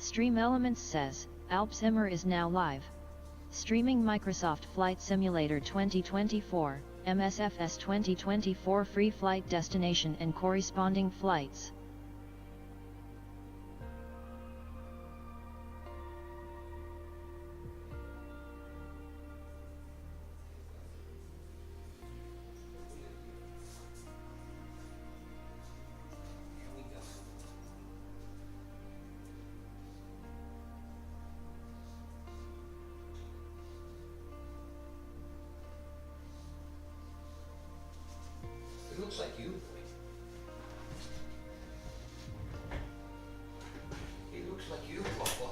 Stream Elements says, Alpsimmer is now live. Streaming Microsoft Flight Simulator 2024, MSFS 2024 free flight destination and corresponding flights. It looks like you. It looks like you, Papa.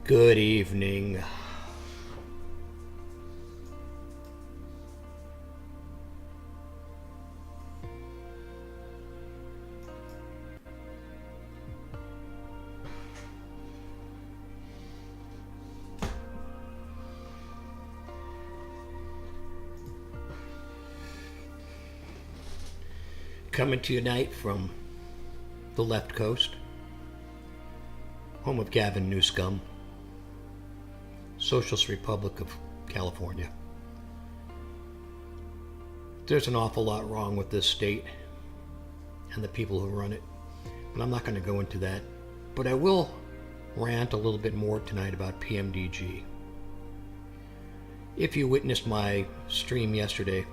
Good evening. Coming to you tonight from the left coast, home of Gavin Newscomb, Socialist Republic of California. There's an awful lot wrong with this state and the people who run it, but I'm not going to go into that. But I will rant a little bit more tonight about PMDG. If you witnessed my stream yesterday,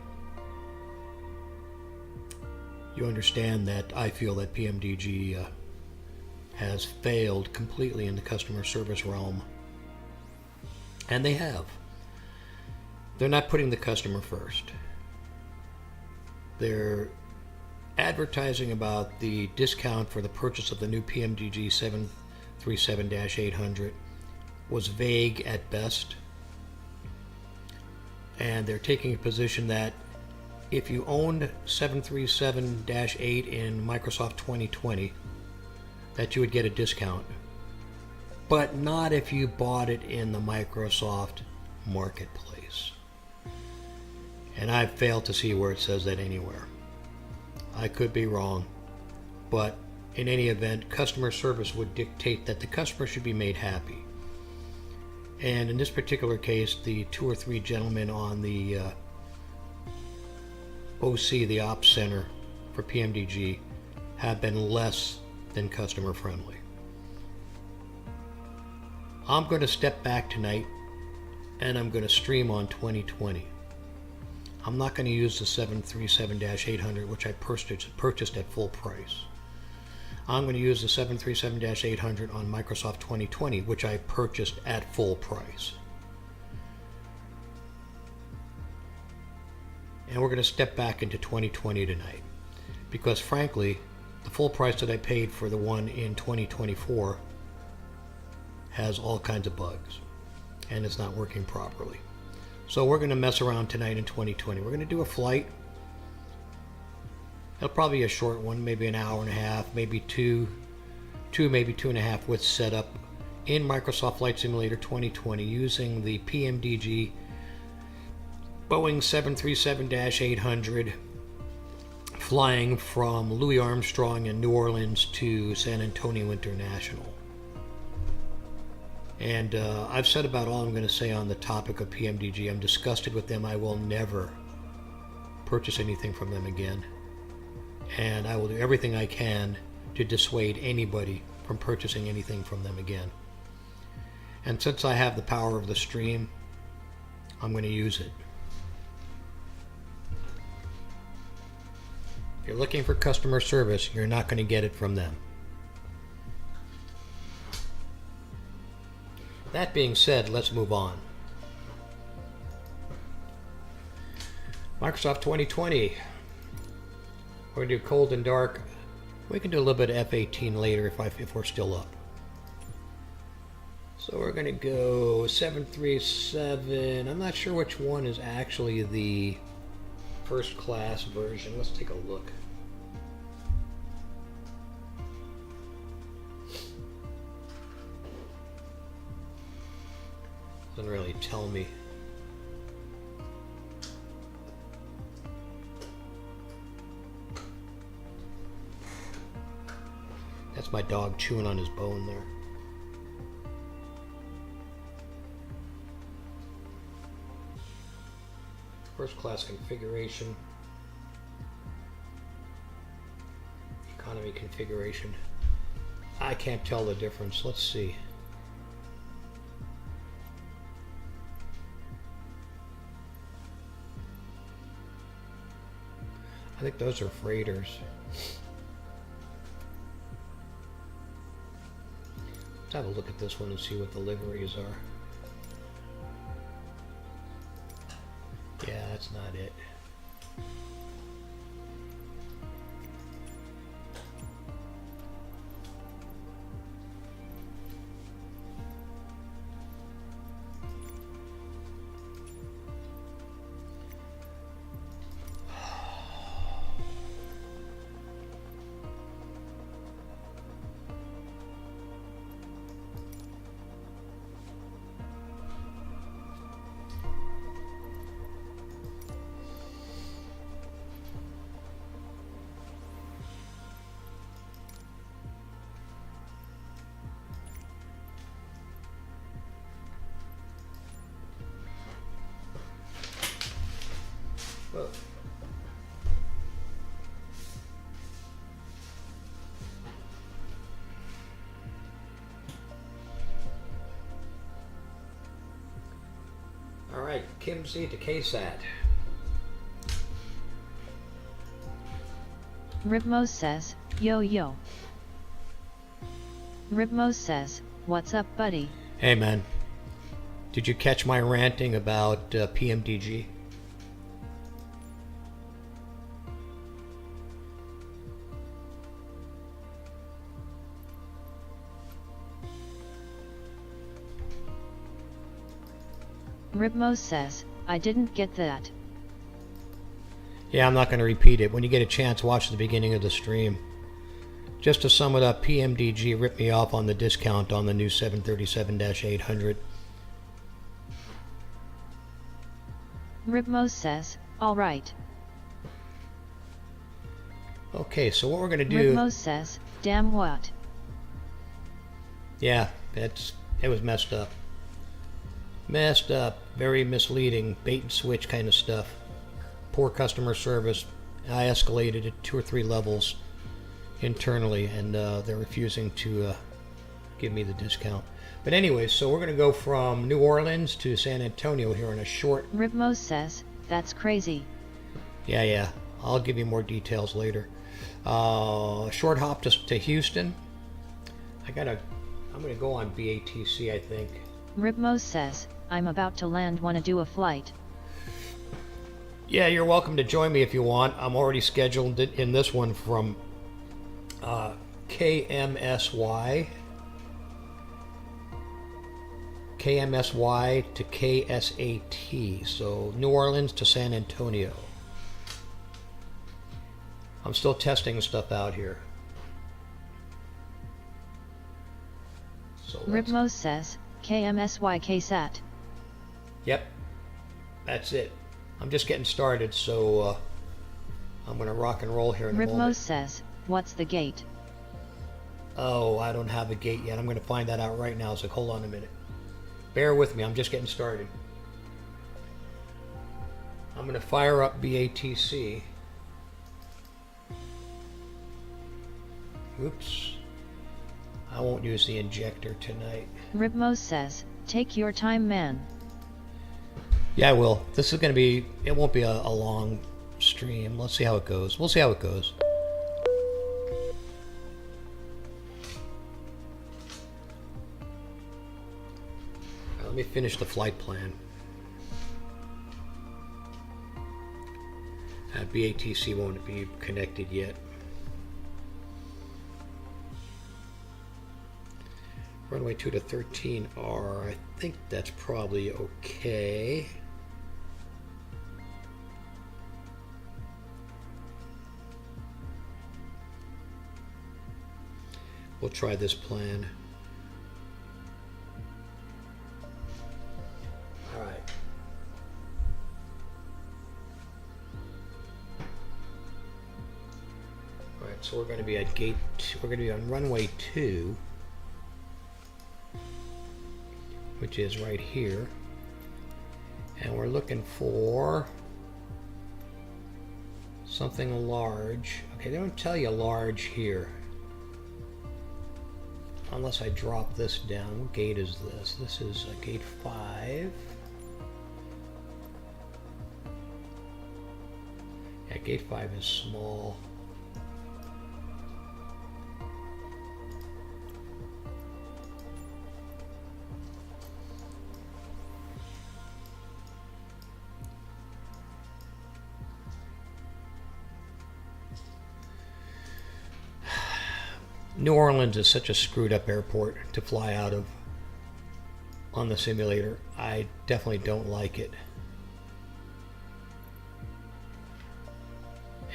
you understand that I feel that PMDG has failed completely in the customer service realm. And they have. They're not putting the customer first. They're advertising about the discount for the purchase of the new PMDG 737-800 was vague at best. And they're taking a position that if you owned 737-8 in Microsoft 2020, that you would get a discount. But not if you bought it in the Microsoft marketplace. And I've failed to see where it says that anywhere. I could be wrong, but in any event, customer service would dictate that the customer should be made happy. And in this particular case, the 2 or 3 gentlemen on the OC, the Ops Center for PMDG, have been less than customer friendly. I'm going to step back tonight and I'm going to stream on 2020. I'm not going to use the 737-800, which I purchased at full price. I'm going to use the 737-800 on Microsoft 2020, which I purchased at full price. And we're going to step back into 2020 tonight, because frankly, the full price that I paid for the one in 2024 has all kinds of bugs, and it's not working properly. So we're going to mess around tonight in 2020. We're going to do a flight. It'll probably be a short one, maybe an hour and a half, maybe two, maybe 2.5 with setup in Microsoft Flight Simulator 2020 using the PMDG Boeing 737-800 flying from Louis Armstrong in New Orleans to San Antonio International. And I've said about all I'm going to say on the topic of PMDG. I'm disgusted with them. I will never purchase anything from them again. And I will do everything I can to dissuade anybody from purchasing anything from them again. And since I have the power of the stream, I'm going to use it. If you're looking for customer service, you're not going to get it from them. That being said, let's move on. Microsoft 2020. We're going to do cold and dark. We can do a little bit of F-18 later if we're still up. So we're going to go 737. I'm not sure which one is actually the first class version. Let's take a look. Doesn't really tell me. That's my dog chewing on his bone there. First class configuration. Economy configuration. I can't tell the difference. Let's see. I think those are freighters. Let's have a look at this one and see what the liveries are. Yeah, that's not it. Well, all right, Kim Z to KSAT. Ribmos says, yo yo. Ribmos says, what's up buddy? Hey man, did you catch my ranting about PMDG? Ribmos says, I didn't get that. Yeah, I'm not going to repeat it. When you get a chance, watch the beginning of the stream. Just to sum it up, PMDG ripped me off on the discount on the new 737-800. Ribmos says, alright. Okay, so what we're going to do... Ribmos says, damn what? Yeah, it was messed up. Messed up. Very misleading. Bait and switch kind of stuff. Poor customer service. I escalated it 2 or 3 levels internally, and they're refusing to give me the discount. But anyway, so we're going to go from New Orleans to San Antonio here in a short... Ribmos says, that's crazy. Yeah. I'll give you more details later. Short hop to Houston. I'm going to go on BATC, I think. Ribmos says, I'm about to land, wanna do a flight? Yeah, you're welcome to join me if you want. I'm already scheduled in this one from KMSY to KSAT. So New Orleans to San Antonio. I'm still testing stuff out here. So Ribmos says, KMSY KSAT. Yep, that's it. I'm just getting started, so I'm going to rock and roll here in a moment. Ribmos says, what's the gate? Oh, I don't have a gate yet. I'm going to find that out right now, so hold on a minute. Bear with me, I'm just getting started. I'm going to fire up BATC. Oops. I won't use the injector tonight. Ribmos says, take your time man. Yeah, I will. This is going to be, it won't be a long stream. Let's see how it goes. We'll see how it goes. Let me finish the flight plan. BATC won't be connected yet. Runway 2 to 13R, I think that's probably okay. We'll try this plan. Alright, so we're going to be at gate, we're going to be on runway 2, which is right here. And we're looking for something large. Okay, they don't tell you large here. Unless I drop this down. What gate is this? This is gate 5. Yeah, gate 5 is small. New Orleans is such a screwed up airport to fly out of on the simulator. I definitely don't like it.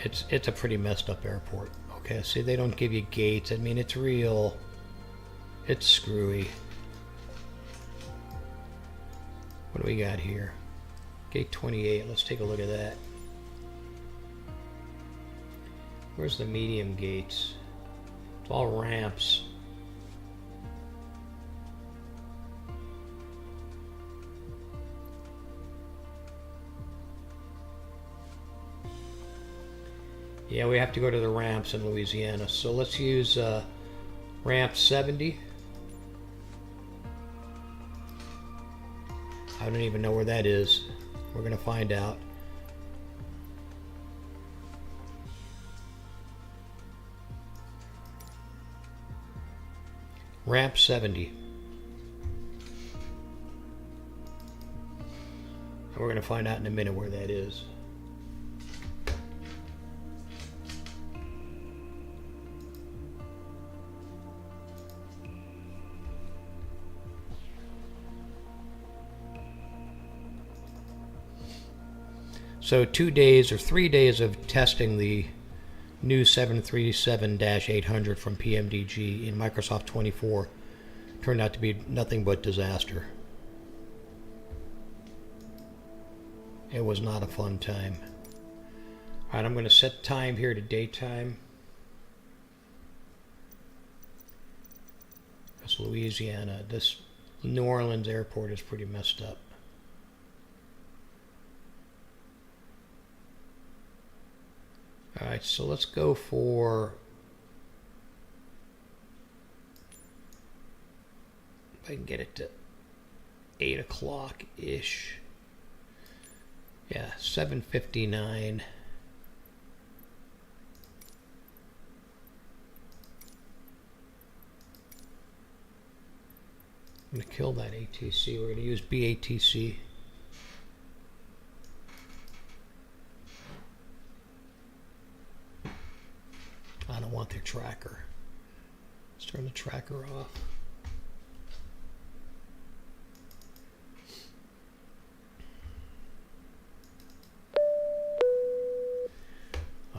It's a pretty messed up airport. Okay, see, they don't give you gates. I mean, it's real. It's screwy. What do we got here? Gate 28. Let's take a look at that. Where's the medium gates? It's all ramps. Yeah, we have to go to the ramps in Louisiana. So let's use ramp 70. I don't even know where that is. We're going to find out. Ramp 70. And we're going to find out in a minute where that is. So 2 days or 3 days of testing the new 737-800 from PMDG in Microsoft 24 turned out to be nothing but disaster. It was not a fun time. Alright, I'm going to set time here to daytime. That's Louisiana. This New Orleans airport is pretty messed up. Alright, so let's go for, if I can get it to 8 o'clock-ish. Yeah, 7:59. I'm going to kill that ATC. We're going to use BATC. I don't want their tracker. Let's turn the tracker off.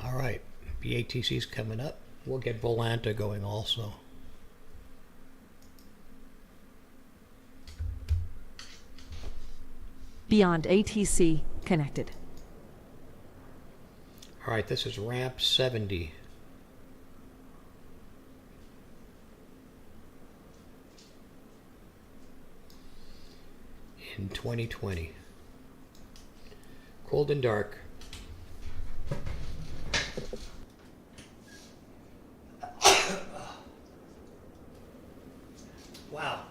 All right, BATC's coming up. We'll get Volanta going also. Beyond ATC connected. All right, this is ramp 70. In 2020. Cold and dark. Wow.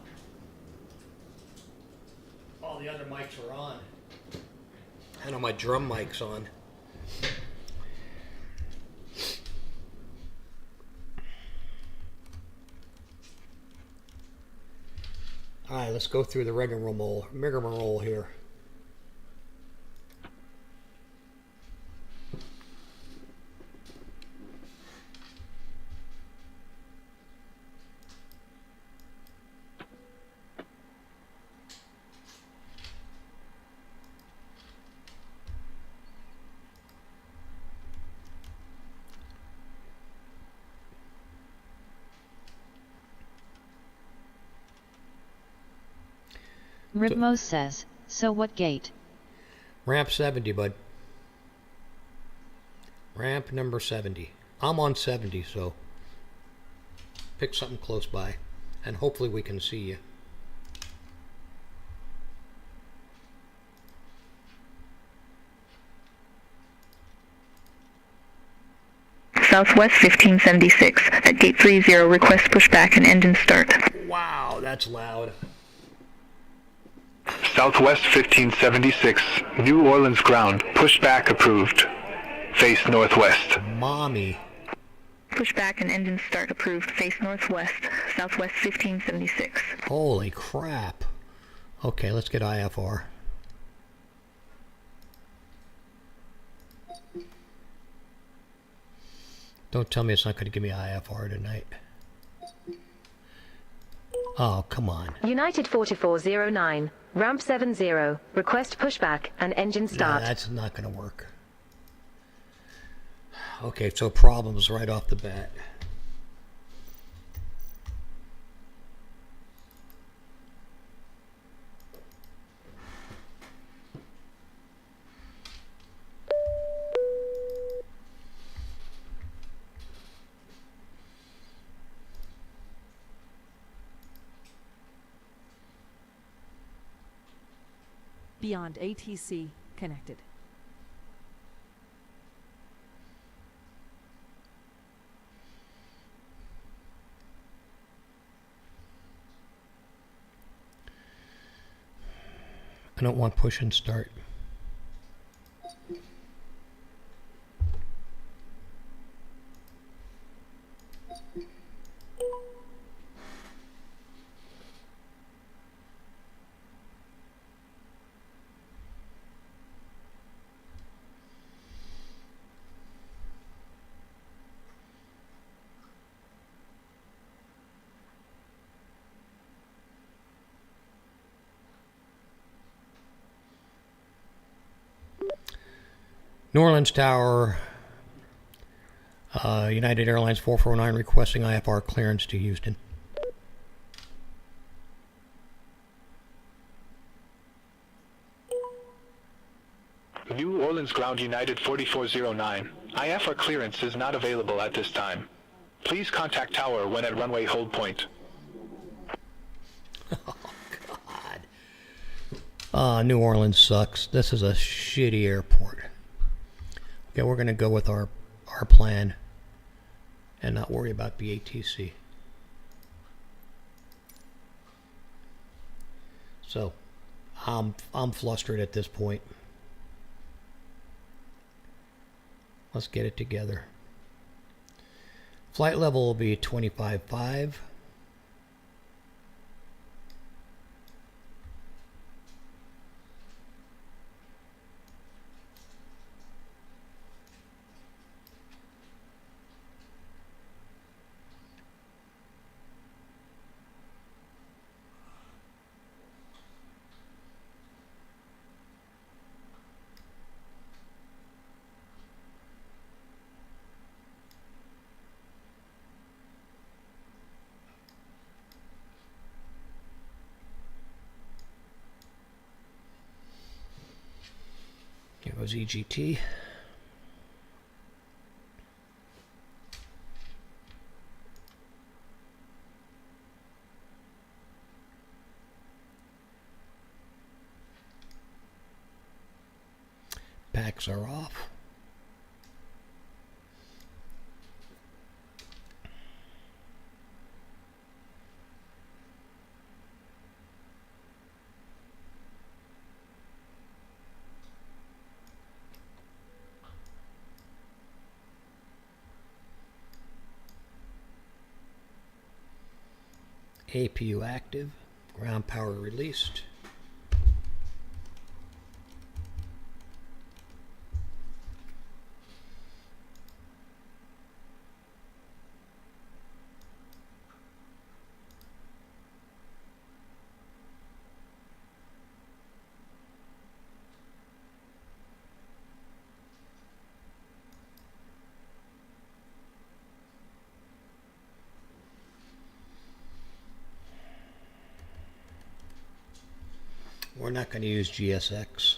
All the other mics are on. I know my drum mic's on. Alright, let's go through the rigmarole here. Ribmos says, so what gate? Ramp 70, bud. Ramp number 70. I'm on 70, so pick something close by, and hopefully we can see you. Southwest 1576 at gate 30, request pushback and engine start. Wow, that's loud. Southwest 1576, New Orleans ground, pushback approved. Face northwest. Mommy. Pushback and engine start approved. Face northwest, Southwest 1576. Holy crap. Okay, let's get IFR. Don't tell me it's not going to give me IFR tonight. Oh, come on. United 4409, ramp 70, request pushback and engine start. Nah, that's not going to work. Okay, so problems right off the bat. Beyond ATC connected. I don't want push and start. New Orleans Tower, United Airlines 4409 requesting IFR clearance to Houston. New Orleans ground United 4409. IFR clearance is not available at this time. Please contact tower when at runway hold point. Oh, God. New Orleans sucks. This is a shitty airport. Okay, we're going to go with our plan and not worry about the ATC. So, I'm flustered at this point. Let's get it together. Flight level will be 25.5. Here goes EGT. Packs are off. APU active, ground power released. We're not going to use GSX.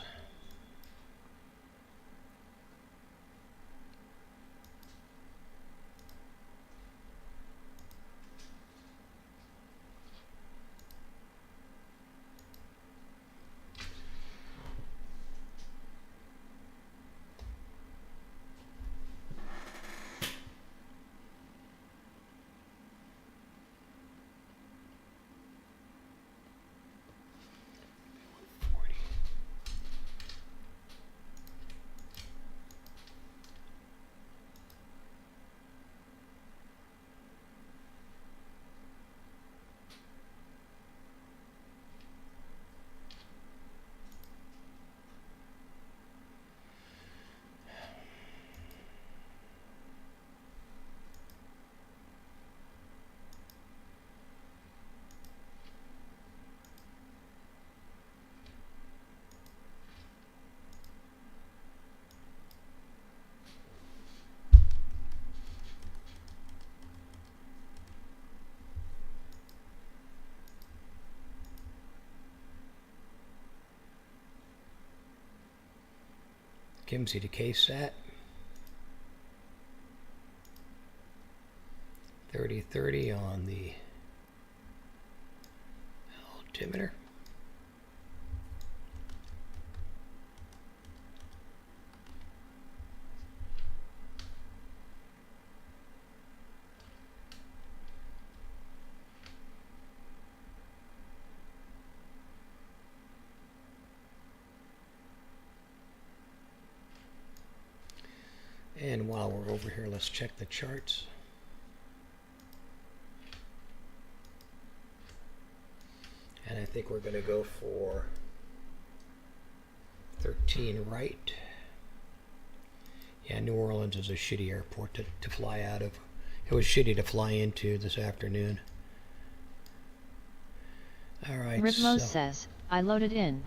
Kimsey to KSAT. 3030 on the altimeter. And while we're over here, let's check the charts. And I think we're going to go for 13 right. Yeah, New Orleans is a shitty airport to fly out of. It was shitty to fly into this afternoon. All right. Ripmo says, I loaded in.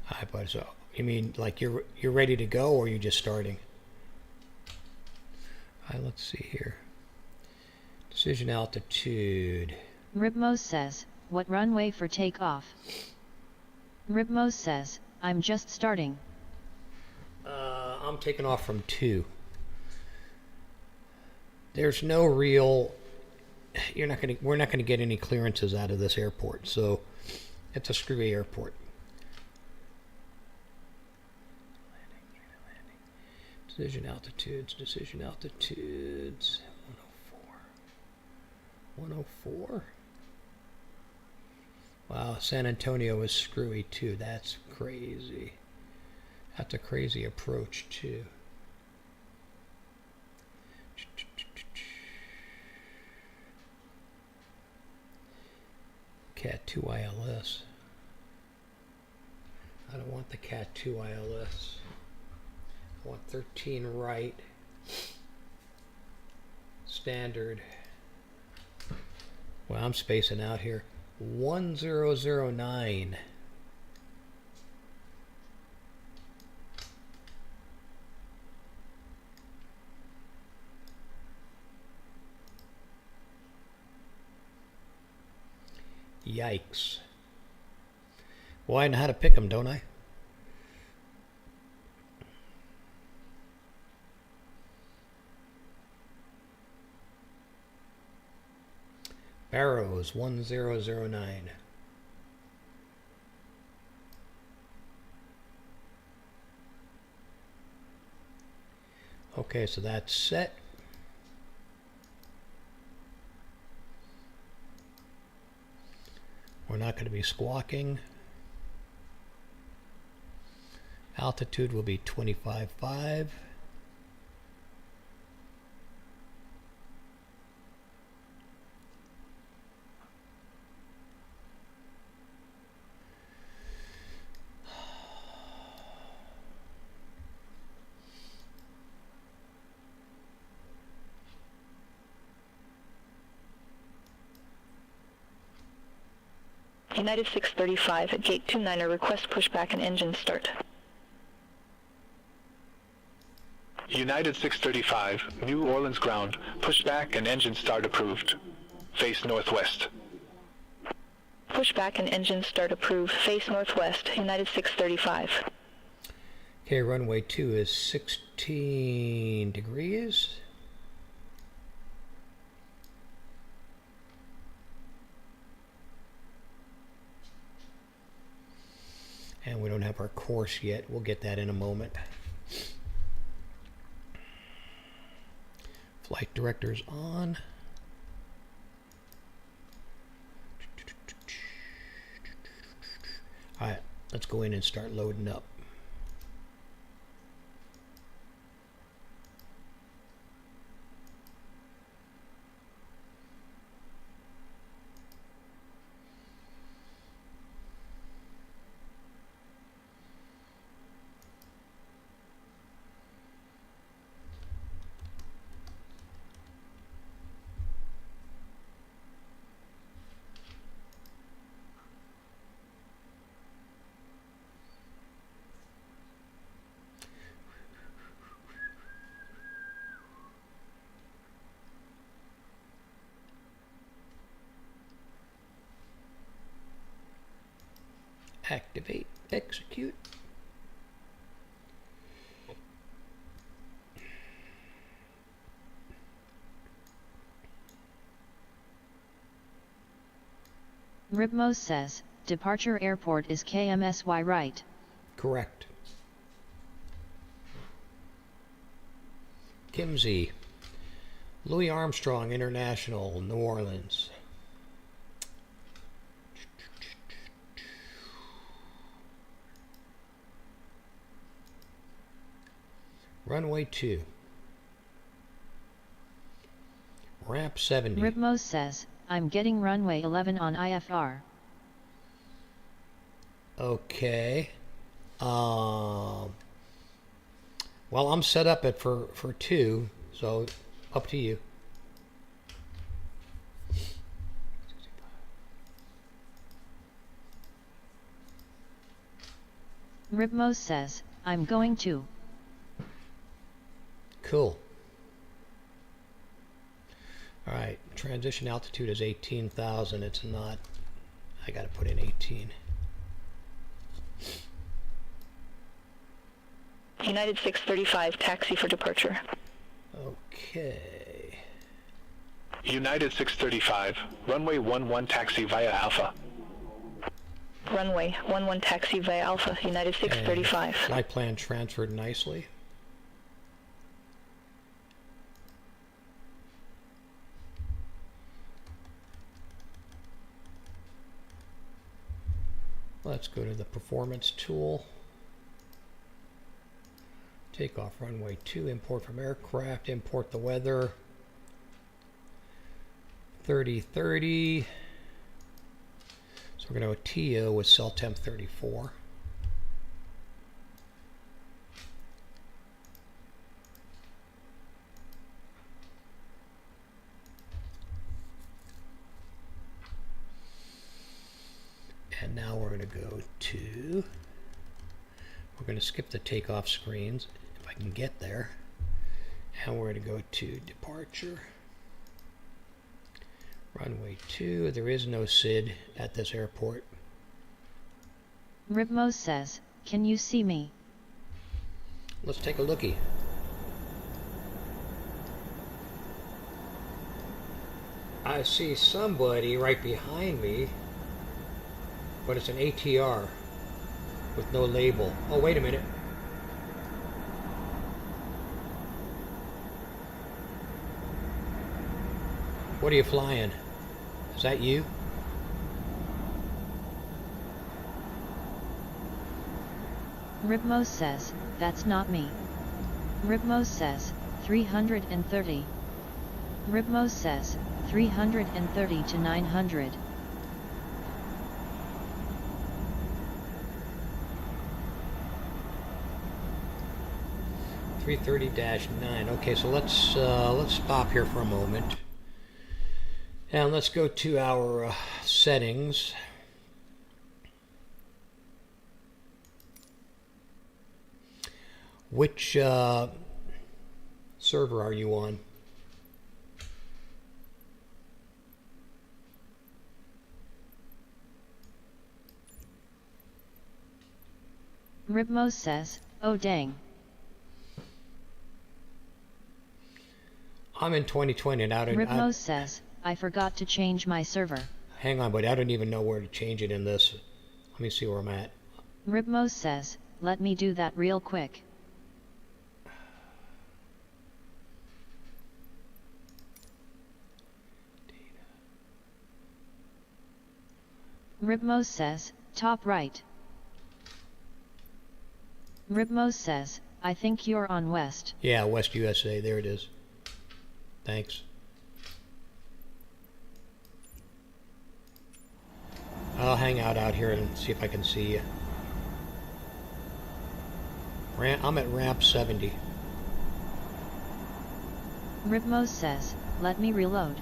Hi, bud. So, you mean like you're ready to go, or are you just starting? All right, let's see here. Decision altitude. Ripmo says, what runway for takeoff? Ripmo says, I'm just starting. I'm taking off from 2. There's no real. We're not gonna get any clearances out of this airport, so it's a screwy airport. Decision altitudes. 104. Wow, San Antonio is screwy too. That's crazy. That's a crazy approach too. Cat 2 ILS. I don't want the Cat 2 ILS. I want 13 right. Standard. Well, I'm spacing out here. 1009. Yikes. Well, I know how to pick them, don't I? Barrows 1009. Okay, so that's set. We're not going to be squawking. Altitude will be 25.5. United 635 at gate 29er, request pushback and engine start. United 635, New Orleans ground, pushback and engine start approved. Face northwest. Pushback and engine start approved. Face northwest, United 635. Okay, runway 2 is 16 degrees. And we don't have our course yet. We'll get that in a moment. Flight director's on. All right, let's go in and start loading up. Activate, execute. Ribmos says, departure airport is KMSY right? Correct. Kimsey, Louis Armstrong International, New Orleans. Runway 2. Ramp 70. Ribmos says, I'm getting runway 11 on IFR. Okay. Well, I'm set up at for 2, so up to you. Ribmos says, I'm going to. Cool. Alright, transition altitude is 18,000. It's not. I gotta put in 18. United 635, taxi for departure. Okay. United 635, runway 11 taxi via Alpha. Runway 11 taxi via Alpha, United 635. And flight plan transferred nicely. Let's go to the performance tool. Takeoff runway 2, import from aircraft, import the weather. 3030. So we're going to go TO with cell temp 34. And now we're going to go to, we're going to skip the takeoff screens if I can get there. And we're going to go to departure. Runway 2, there is no SID at this airport. Ribmos says, can you see me? Let's take a lookie. I see somebody right behind me, but it's an ATR with no label. Oh, wait a minute. What are you flying? Is that you? Ribmos says, that's not me. Ribmos says, 330. Ribmos says, 330 to 900. (330-9). Okay, so let's stop here for a moment. And let's go to our settings. Which server are you on? Ribmos says, oh dang. I'm in 2020 and I don't. Ribmos says, I forgot to change my server. Hang on, but I don't even know where to change it in this. Let me see where I'm at. Ribmos says, let me do that real quick. Ribmos says, top right. Ribmos says, I think you're on West. Yeah, West USA, there it is. Thanks. I'll hang out here and see if I can see you. I'm at ramp 70. Ribmos says, let me reload.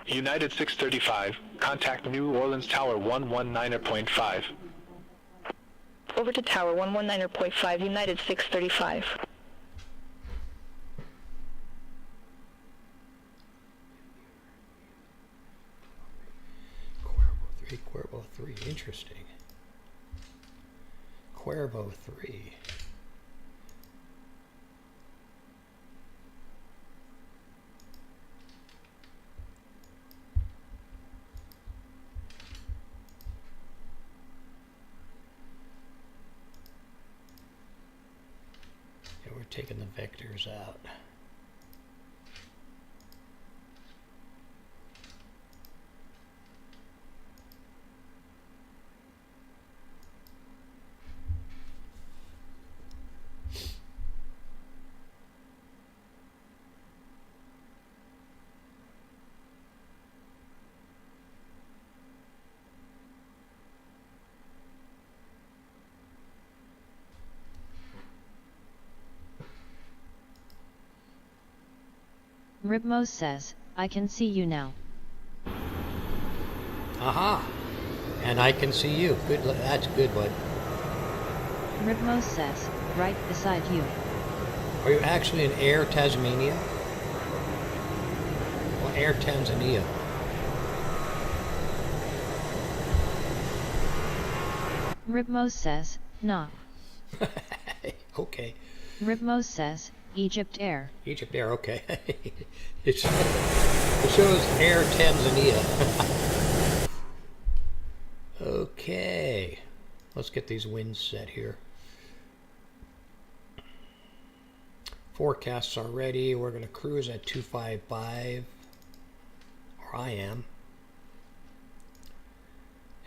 United 635, contact New Orleans Tower 119.5. Over to Tower 119.5, United 635. 3. Interesting. Cuervo 3. Yeah, we're taking the vectors out. Ribmos says, I can see you now. Aha! And I can see you. Good. That's good, bud. Ribmos says, right beside you. Are you actually in Air Tasmania? Well, Air Tanzania. Ribmos says, nah. Okay. Ribmos says, Egypt Air. Egypt Air, okay. it shows Air Tanzania. Okay. Let's get these winds set here. Forecasts are ready. We're going to cruise at 255. Or I am.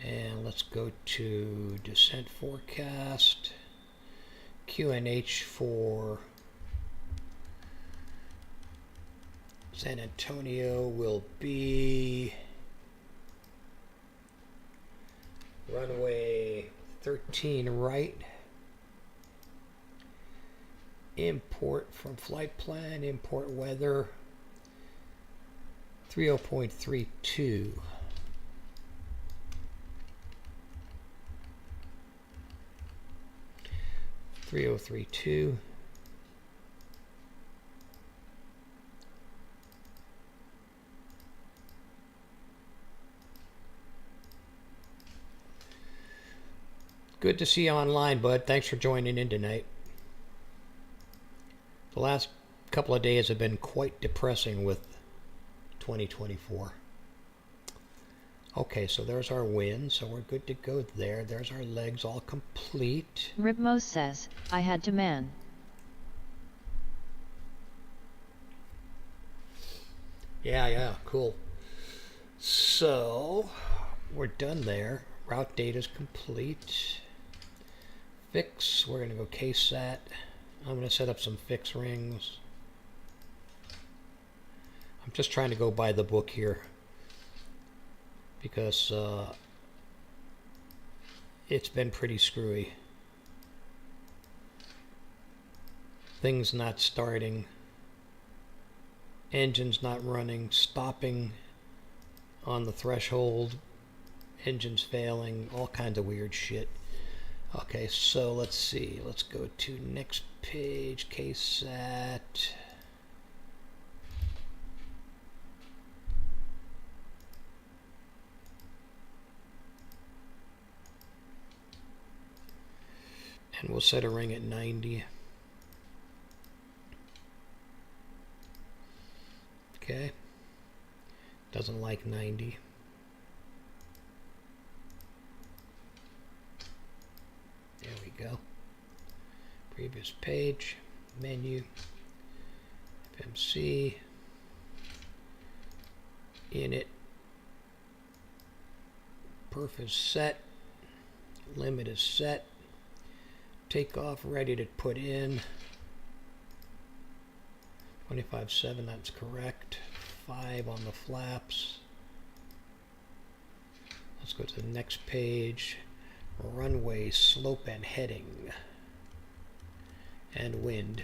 And let's go to descent forecast. QNH for San Antonio will be runway 13 right. Import from flight plan, import weather 30.32. .3032. Good to see you online, bud. Thanks for joining in tonight. The last couple of days have been quite depressing with 2024. Okay, so there's our wind, so we're good to go there. There's our legs all complete. Ribmos says, I had to man. Yeah, cool. So, we're done there. Route data is complete. Fix, we're going to go KSAT. I'm going to set up some fix rings. I'm just trying to go by the book here, because it's been pretty screwy. Things not starting, engines not running, stopping on the threshold, engines failing, all kinds of weird shit. Okay, so let's see. Let's go to next page, KSAT. And we'll set a ring at 90. Okay. Doesn't like 90. There we go. Previous page, menu, FMC, init, perf is set, limit is set, takeoff ready to put in, 25.7, that's correct, 5 on the flaps. Let's go to the next page, runway slope and heading, and wind.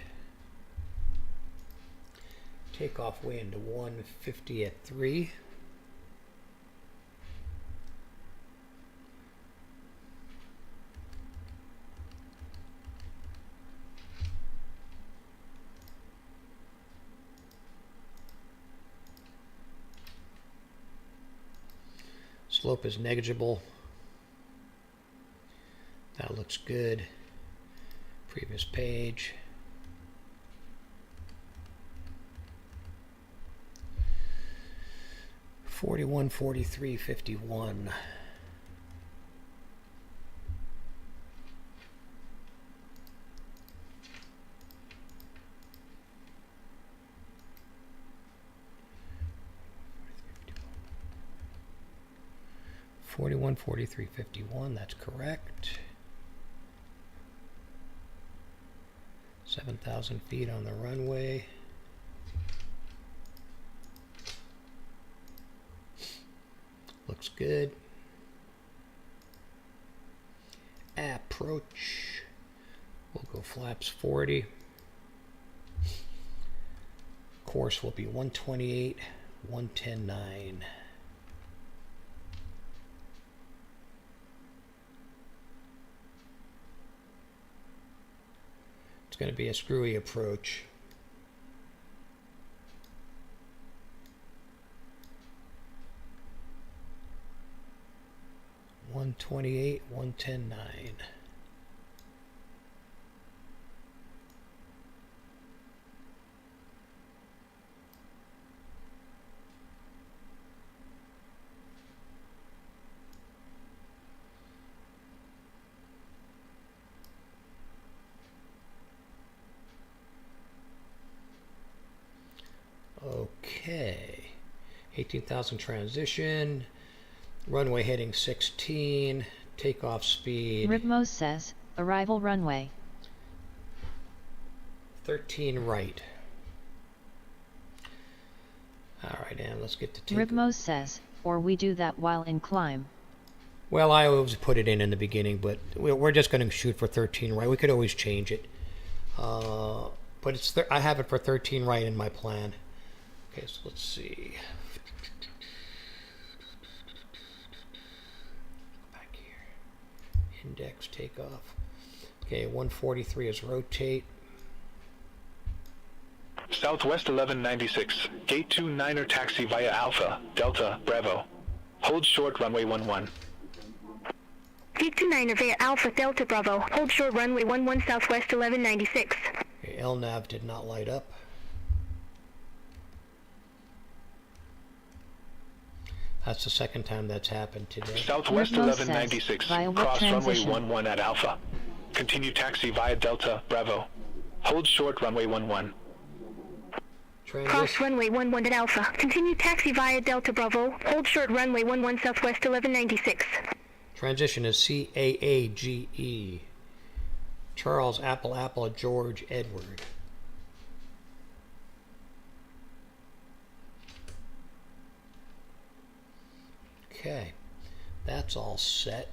Takeoff wind 150 at 3. Slope is negligible. That looks good. Previous page. (41, 43, 51). (41, 43, 51). That's correct. 7,000 feet on the runway. Looks good. Approach. We'll go flaps 40. Course will be 128, 110.9. It's going to be a screwy approach. (128, 110.9). Okay, 18,000 transition, runway heading 16, takeoff speed. Ripmos says, arrival runway. 13 right. Alright, and let's get to takeoff. Ripmos says, or we do that while in climb. Well, I always put it in the beginning, but we're just going to shoot for 13 right. We could always change it. But it's I have it for 13 right in my plan. Okay, so let's see. Back here. Index takeoff. Okay, 143 is rotate. Southwest 1196, gate 29er taxi via Alpha, Delta, Bravo. Hold short runway 11. Gate 29er via Alpha, Delta, Bravo. Hold short runway 11 Southwest 1196. Okay, LNAV did not light up. That's the second time that's happened today. Southwest Ripmos 1196, says, via what cross runway transition? 11 at Alpha. Continue taxi via Delta, Bravo. Hold short runway 11. Cross runway 11 at Alpha. Continue taxi via Delta, Bravo. Hold short runway 11 Southwest 1196. Transition is CAAGE. Charles Apple Apple George Edward. Okay, that's all set.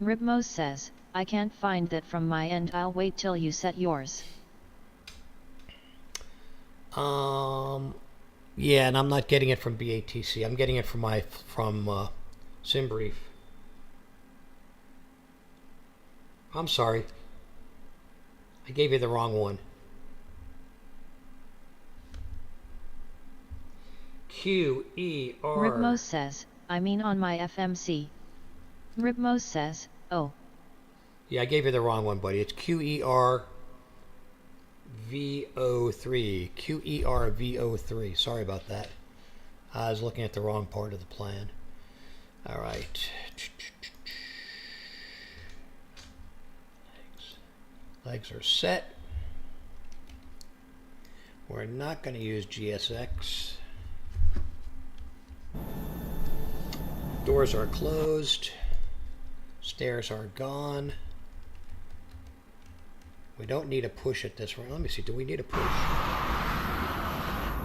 Ripmos says, I can't find that from my end. I'll wait till you set yours. Yeah, and I'm not getting it from BATC. I'm getting it from SimBrief. I'm sorry. I gave you the wrong one. QER. Ripmos says, I mean on my FMC. Ripmos says, oh. Yeah, I gave you the wrong one, buddy. It's QER VO3. QER VO3. Sorry about that. I was looking at the wrong part of the plan. All right. Legs are set. We're not going to use GSX. Doors are closed. Stairs are gone. We don't need a push at this point. Let me see. Do we need a push?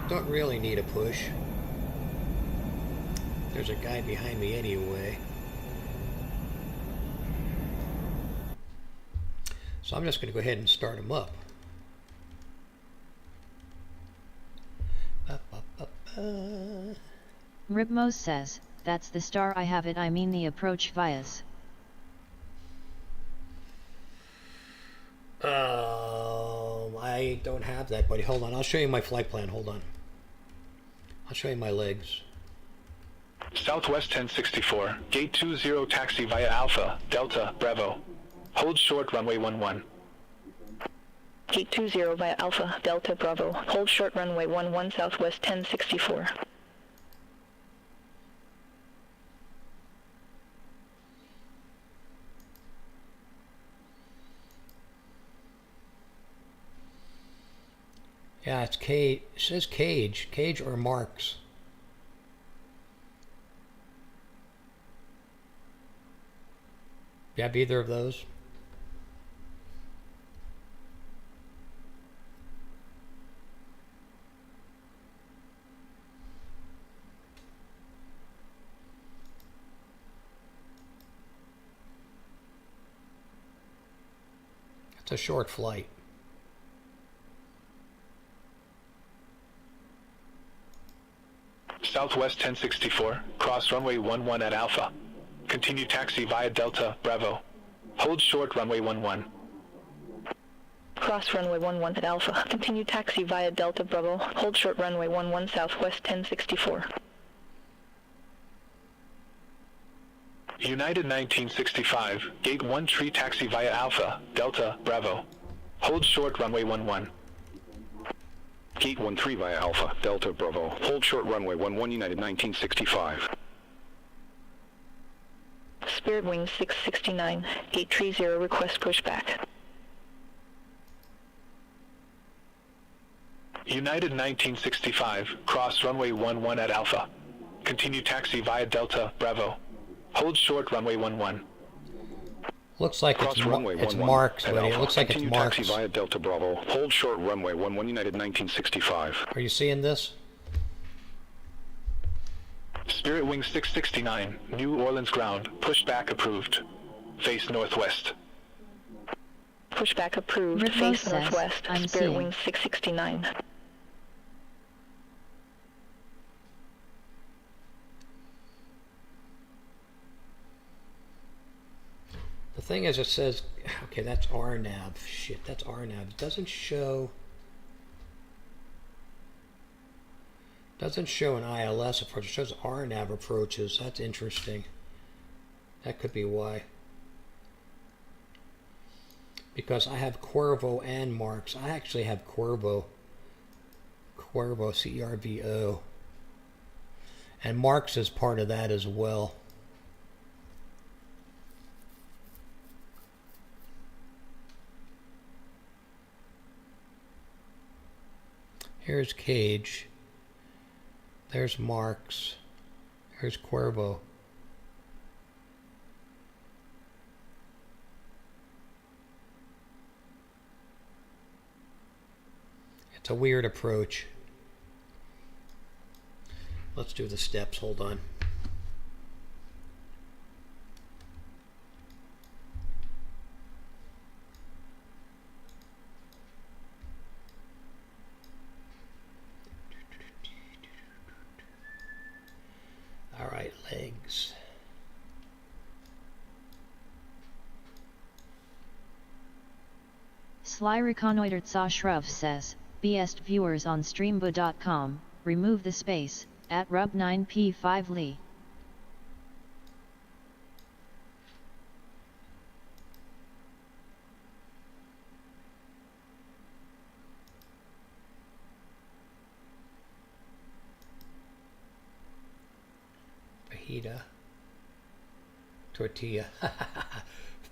Don't really need a push. There's a guy behind me anyway. So I'm just going to go ahead and start him up. Ripmos says, that's the star I have it. I mean the approach vias. I don't have that, buddy. Hold on. I'll show you my flight plan. Hold on. I'll show you my legs. Southwest 1064, gate 20 taxi via Alpha, Delta, Bravo. Hold short runway 11. Gate 20 via Alpha, Delta, Bravo. Hold short runway 11 Southwest 1064. Yeah, it's Cage. It says Cage. Cage or Marks. You have either of those? It's a short flight. Southwest 1064, cross runway 11 at Alpha. Continue taxi via Delta, Bravo. Hold short runway 11. Cross runway 11 at Alpha. Continue taxi via Delta, Bravo. Hold short runway 11 Southwest 1064. United 1965, gate 1 tree taxi via Alpha, Delta, Bravo. Hold short runway 11. Gate 13 via Alpha, Delta, Bravo. Hold short runway 11 United 1965. Spirit Wing 669, gate 30, request pushback. United 1965, cross runway 11 at Alpha. Continue taxi via Delta, Bravo. Hold short runway 11. Looks like it's Marks, buddy. It looks like it's Marks. Taxi via Delta, Bravo. Hold short runway 11 United 1965. Are you seeing this? Spirit Wing 669, New Orleans ground, pushback approved. Face northwest. Pushback approved, Rick face says, northwest, I'm Spirit seeing. Wing 669. The thing is, it says, okay, that's RNAV. Shit, that's RNAV. It doesn't show an ILS approach. It shows RNAV approaches. That's interesting. That could be why. Because I have Corvo and Marks. I actually have Corvo, CERVO. And Marks is part of that as well. Here's Cage. There's Marks. Here's Cuervo. It's a weird approach. Let's do the steps. Hold on. All right, legs. Sly Reconnoitered Saw Shruv says, Best viewers on streambo.com, remove the space, at Rub 9P5 Lee. Fajita, tortilla.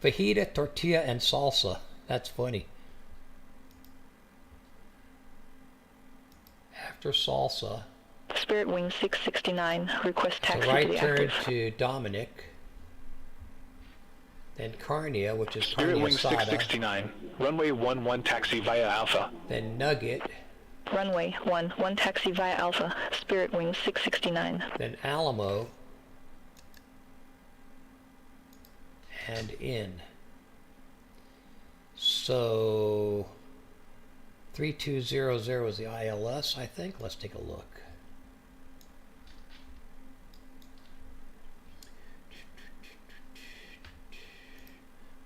Fajita, tortilla, and salsa. That's funny. After salsa, Spirit Wing 669, request it's a taxi to right the turn active. to Dominic. Then Carnia, which is Spirit Carnia Wing Sada. 669, runway 11 taxi via Alpha. Then Nugget. Runway 11 taxi via Alpha, Spirit Wing 669. Then Alamo. And in. So 3200 is the ILS, I think. Let's take a look.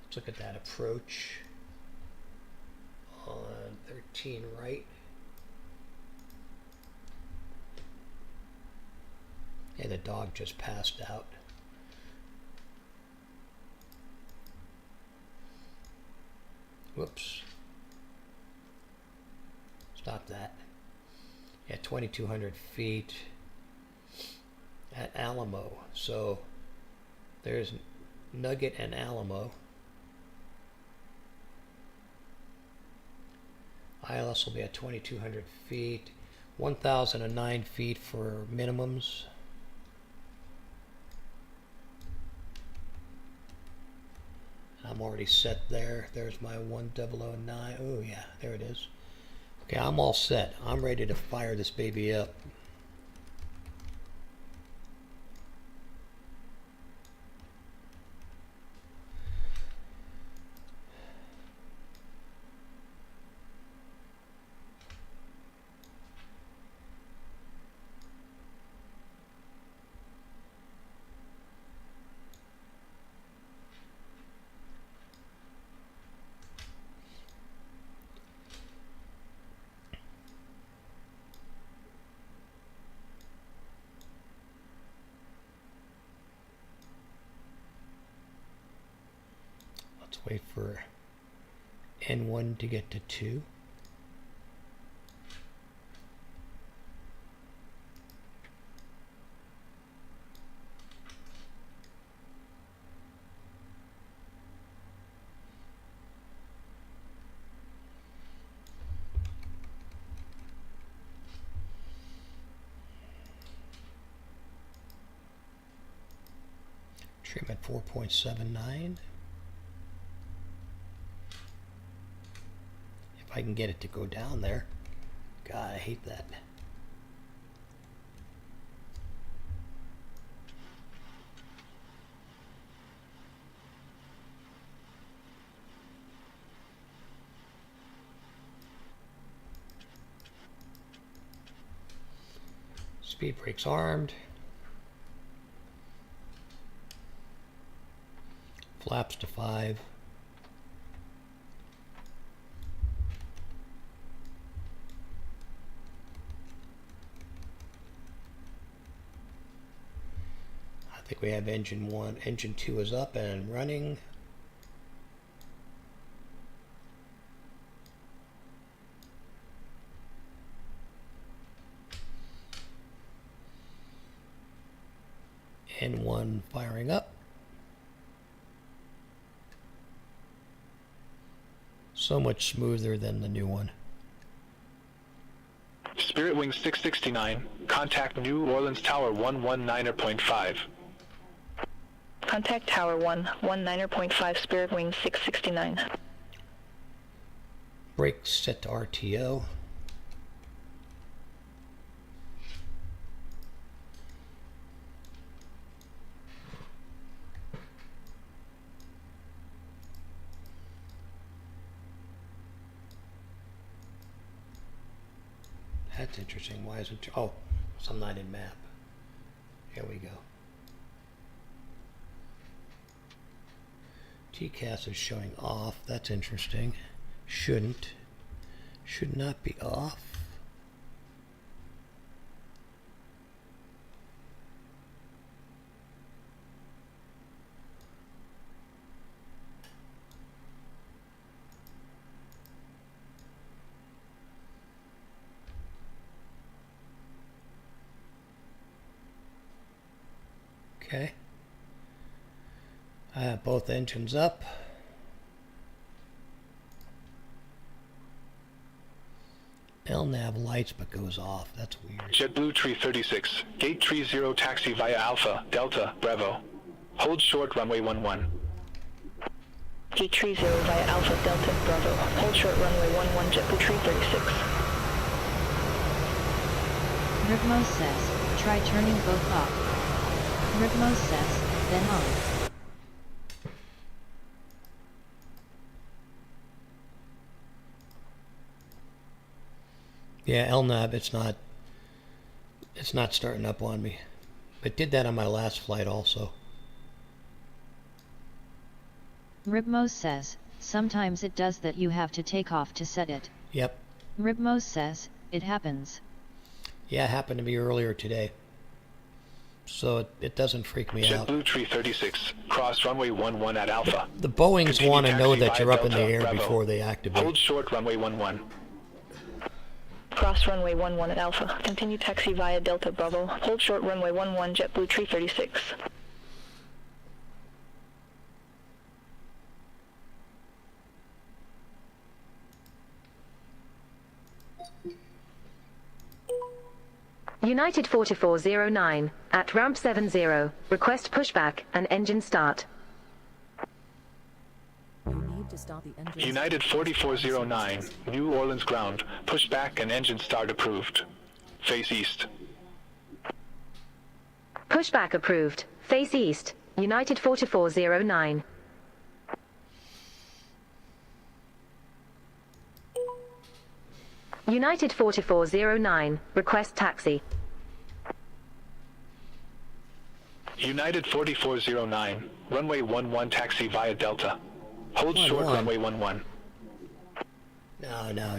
Let's look at that approach on 13 right. the dog just passed out. Whoops. Stop that. Yeah, 2,200 feet at Alamo. So there's Nugget and Alamo. ILS will be at 2,200 feet. 1,009 feet for minimums. I'm already set there. There's my 1009. Oh yeah, there it is. Okay, I'm all set. I'm ready to fire this baby up. Let's wait for N1 to get to 2. Trim at 4.79. If I can get it to go down there. God, I hate that. Speed brakes armed. Flaps to 5. I think we have engine 1. Engine 2 is up and running. N1 firing up. So much smoother than the new one. Spirit Wing 669, contact New Orleans Tower 119.5. Contact Tower 119.5, Spirit Wing 669. Brakes set to RTO. That's interesting. Why isn't... Oh, so I'm not in map. Here we go. TCAS is showing off. That's interesting. Shouldn't. Should not be off. Okay. I have both engines up. LNAV lights but goes off. That's weird. JetBlue Tree 36, Gate Tree 0 taxi via Alpha, Delta, Bravo. Hold short runway 11. Gate Tree 0 via Alpha, Delta, Bravo. Hold short runway 11, JetBlue Tree 36. Ripmos says, try turning both off. Ripmos says, then on. Yeah, LNAV, it's not starting up on me. But did that on my last flight also. Ripmos says, sometimes it does that, you have to take off to set it. Yep. Ripmos says, it happens. Yeah, it happened to me earlier today. so it doesn't freak me out. JetBlue 336, cross runway 11 at Alpha. The Boeings Continue want to know taxi that via you're up in the Delta, air Bravo. before they activate. Hold short runway 11. Cross runway 11 at Alpha. Continue taxi via Delta Bravo. Hold short runway 11, JetBlue 336. United 4409, at ramp 70, request pushback and engine start. You need to start the engine. United 4409, New Orleans ground. Pushback and engine start approved. Face east. Pushback approved. Face east. United 4409. United 4409, request taxi. United 4409, runway 11 taxi via Delta. Hold short 11. runway 11.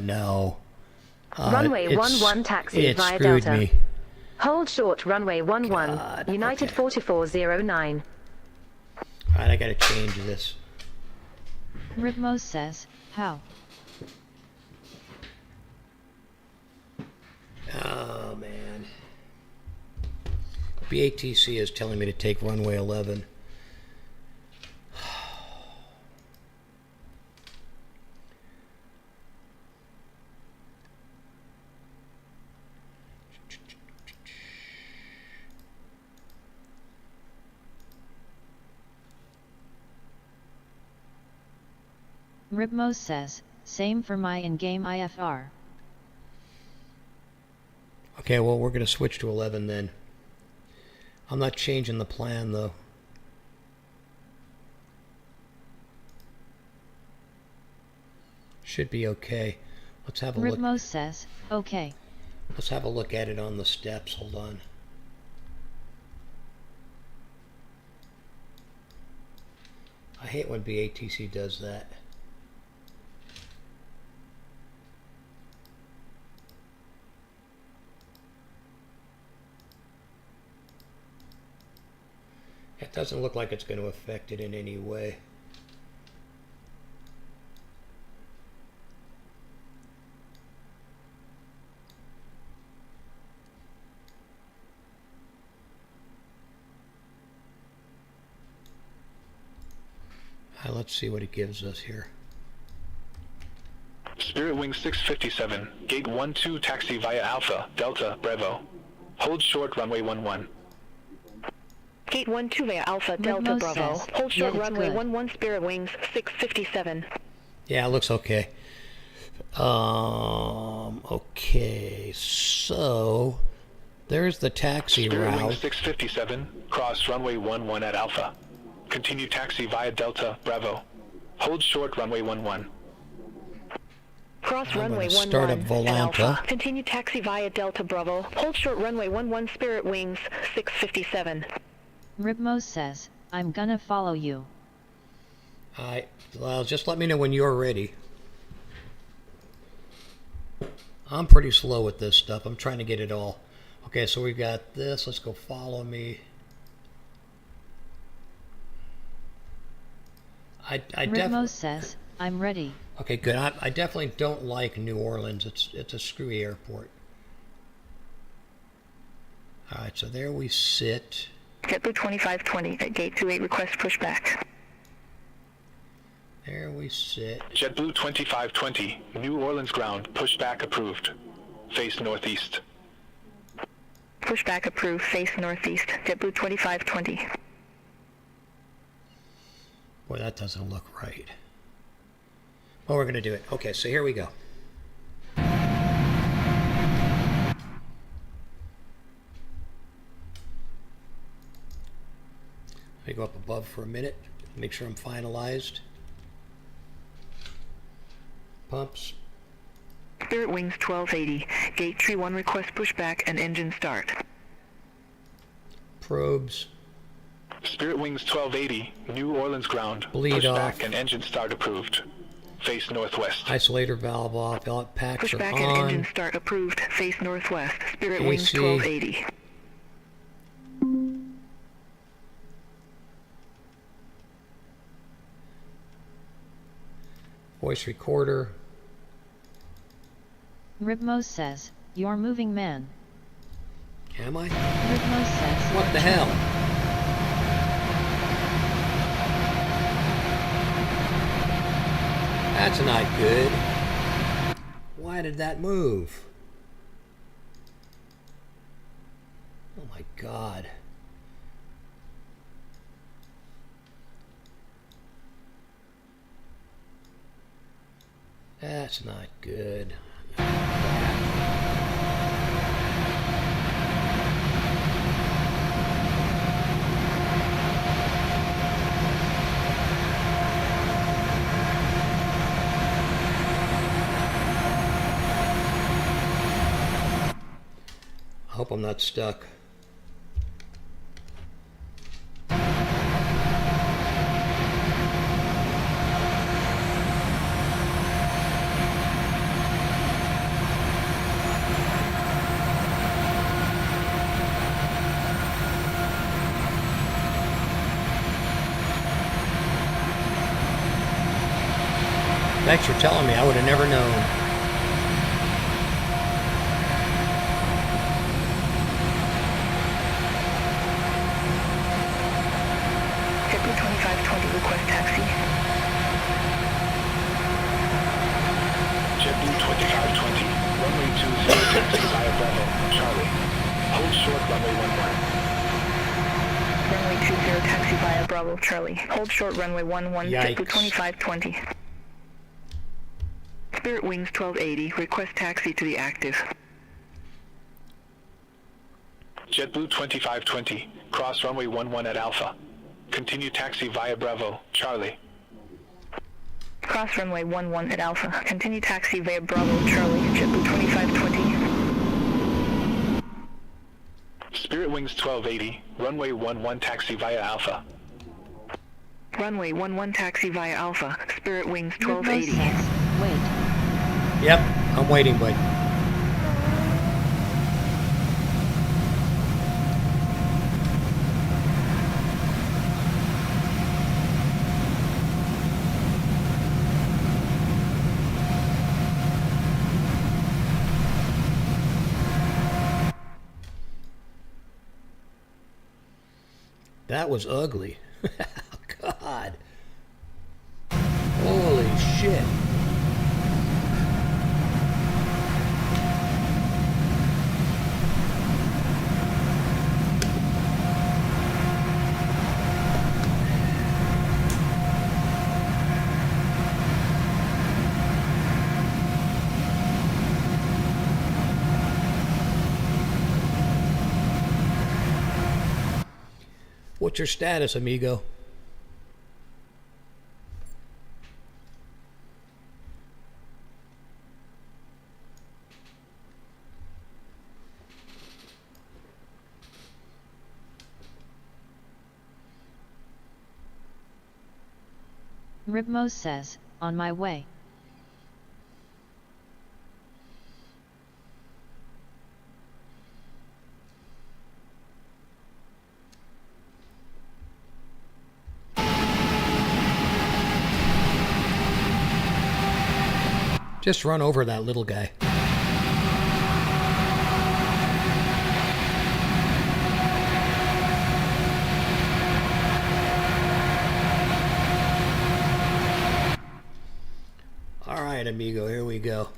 No. Runway 11 taxi it via screwed Delta. me. Hold short runway 11. God, United okay. 4409. Alright, I gotta change this. Ripmos says, how? Oh, man. BATC is telling me to take runway 11. Ripmos says, same for my in-game IFR. Okay, well, we're going to switch to 11 then. I'm not changing the plan, though. Should be okay. Let's have a look. Ripmos says, okay. Let's have a look at it on the steps. Hold on. I hate when BATC does that. It doesn't look like it's going to affect it in any way. Let's see what it gives us here. Spirit Wing 657, gate 12 taxi via Alpha, Delta, Bravo. Hold short runway 11. Gate 12 via Alpha, Delta Ripmos Bravo. says, Hold short yeah, it's runway good. 11, Spirit Wings 657. Yeah, it looks okay. Okay, so there's the taxi Spirit Wing route. 657, cross runway 11 at Alpha. Continue taxi via Delta, Bravo. Hold short runway 11. Cross I'm runway gonna start 11 at at Volanta. Alpha. Continue taxi via Delta Bravo. Hold short runway 11, Spirit Wings 657. Ripmos says, I'm gonna follow you. Alright, well, just let me know when you're ready. I'm pretty slow with this stuff. I'm trying to get it all. Okay, so we got this. Let's go follow me. I Ripmos definitely... says, I'm ready. Okay, good. I definitely don't like New Orleans. It's a screwy airport. Alright, so there we sit. JetBlue 2520 at gate 28, request pushback. There we sit. JetBlue 2520, New Orleans ground, pushback approved. Face northeast. Pushback approved, face northeast. JetBlue 2520. Boy, that doesn't look right. Well, we're going to do it. Okay, so here we go. Let me go up above for a minute. Make sure I'm finalized. Pumps. Spirit Wings 1280, gate 31, request pushback and engine start. Probes. Spirit Wings 1280, New Orleans ground, Bleed pushback off. and engine start approved. Face northwest. Isolator valve off. Packs are Pushback and engine on. start approved, face northwest. Spirit Wings AC. 1280. Voice recorder. Ribmos says, "You're moving, man." Am I? Ribmos says, What the hell? That's not good. Why did that move? Oh my God. That's not good. I hope I'm not stuck. Thanks for telling me. I would have never known. JetBlue 2520, request taxi. JetBlue 2520, runway 20 taxi via Bravo, Charlie. Hold short runway 11. Runway 20 taxi via Bravo, Charlie. Hold short runway 11, Yikes. JetBlue 2520. Spirit Wings 1280, request taxi to the active. JetBlue 2520, cross runway 11 at Alpha. Continue taxi via Bravo, Charlie. Cross runway 11 at Alpha. Continue taxi via Bravo, Charlie. JetBlue 2520. Spirit Wings 1280, runway 11 taxi via Alpha. Runway 11 taxi via Alpha. Spirit Wings Ribmos 1280. says, "Wait." Yep, I'm waiting, bud. That was ugly. God. Holy shit. What's your status, amigo? Ribmos says, "On my way." Just run over that little guy. All right, amigo, here we go.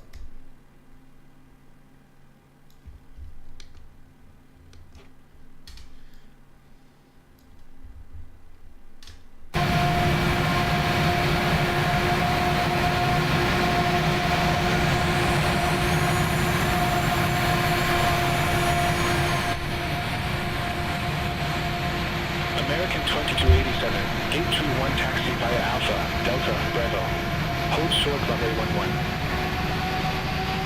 American 2287, gate 31 taxi via Alpha, Delta, Bravo. Hold short runway 11.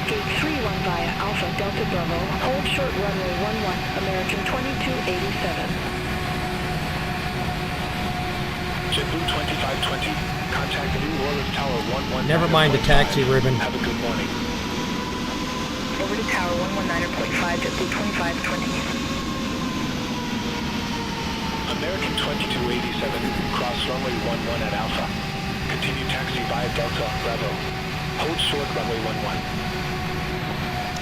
Gate 31 via Alpha Delta Bravo. Hold short runway 11, American 2287. JetBlue 2520, contact New Orleans Tower 11. Never mind the taxi ribbon. Have a good morning. Over to Tower 119.5, JetBlue 2520. American 2287, cross runway 11 at Alpha. Continue taxi via Delta, Bravo. Hold short runway 11.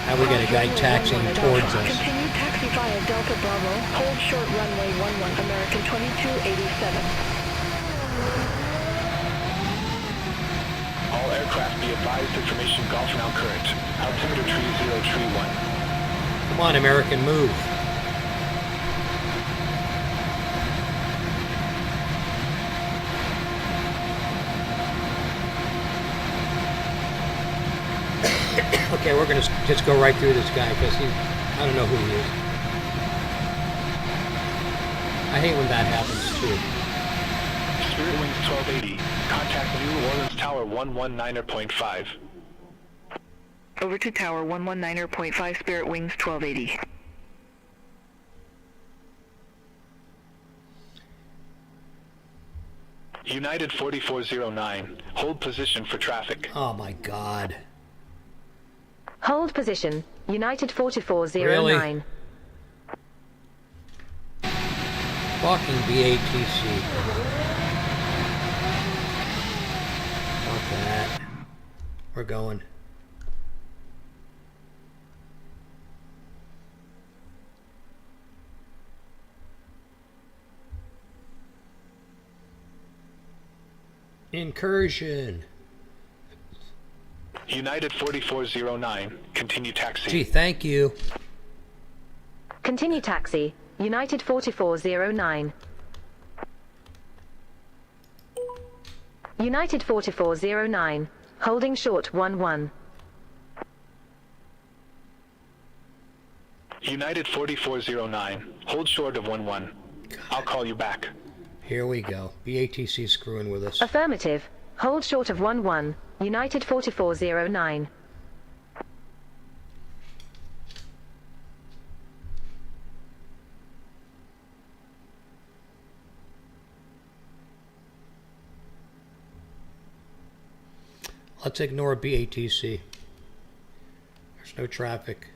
How we got a guy taxiing towards us. Continue taxi via Delta Bravo. Hold short runway 11, American 2287. All aircraft be advised information Golf now current. Altimeter tree 0 tree 1. Come on, American, move. Okay, we're going to just go right through this guy because I don't know who he is. I hate when that happens too. Spirit Wings 1280. Contact New Orleans Tower 119.5. Over to Tower 119.5, Spirit Wings 1280. United 4409. Hold position for traffic. Oh my God. Hold position. United 4409. Really? Fucking BATC. Fuck that. We're going. Incursion. United 4409. Continue taxi. Gee, thank you. Continue taxi. United 4409. United 4409. Holding short 11. United 4409. Hold short of 11. I'll call you back. Here we go. BATC screwing with us. Affirmative. Hold short of 11. United 4409. Let's ignore BATC. There's no traffic.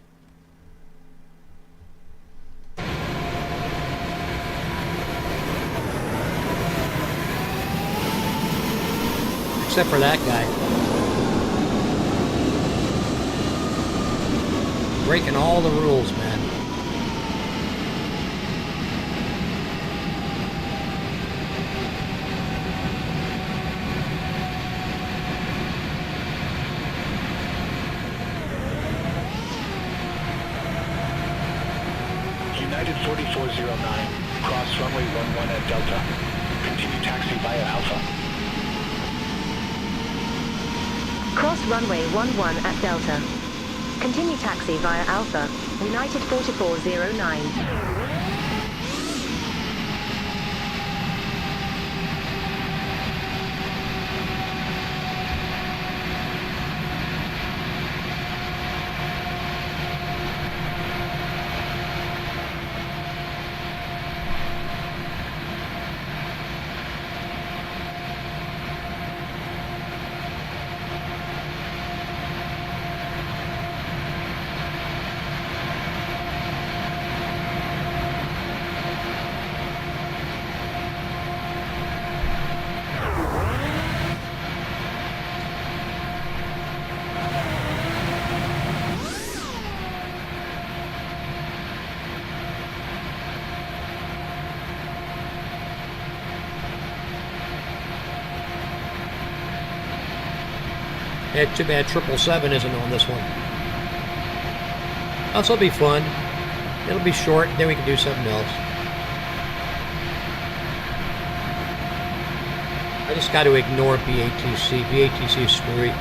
Except for that guy. Breaking all the rules, man. United 4409. Cross runway 11 at Delta. Continue taxi via Alpha. Cross runway 11 at Delta. Continue taxi via Alpha. United 4409. Yeah, too bad 777 isn't on this one. Oh, this will be fun. It'll be short, then we can do something else. I just got to ignore BATC. BATC is screwy.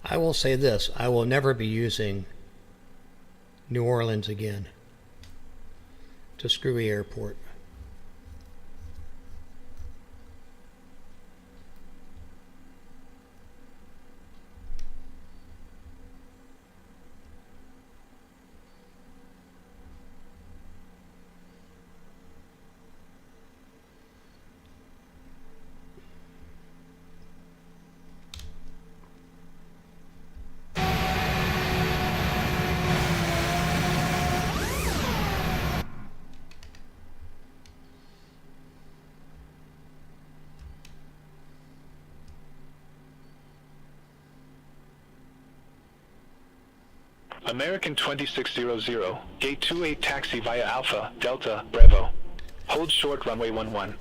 I will say this, I will never be using New Orleans again. It's a screwy airport. American 2600, gate 28 taxi via Alpha, Delta, Bravo. Hold short runway 11.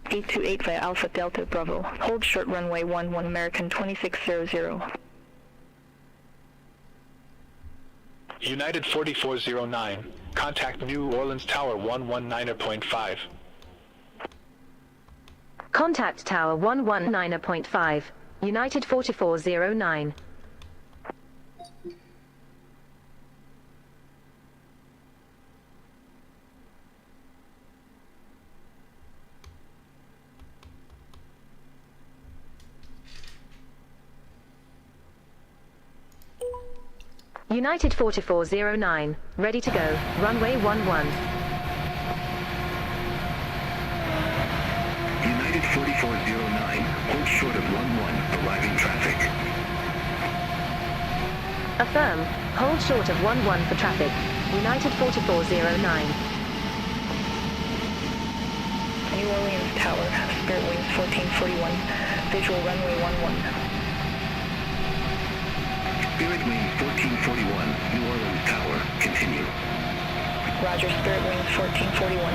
Gate 28 via Alpha, Delta, Bravo. Hold short runway 11, American 2600. United 4409, contact New Orleans Tower 119.5. Contact Tower 119.5. United 4409. United 4409, ready to go, runway 11. United 4409, hold short of 11, arriving traffic. Affirm, hold short of 11 for traffic, United 4409. New Orleans Tower, Spirit Wings 1441, visual runway 11. Spirit Wings 1441, New Orleans Tower, continue. Roger, Spirit Wings 1441.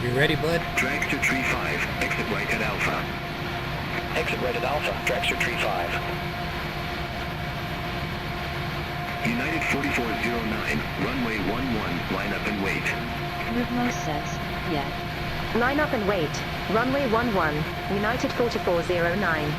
You ready, bud? Dragster Tree 5, exit right at Alpha. Exit right at Alpha, Dragster Tree 5. United 4409, runway 11, line up and wait. Rhythmos says, yeah. Line up and wait, runway 11, United 4409.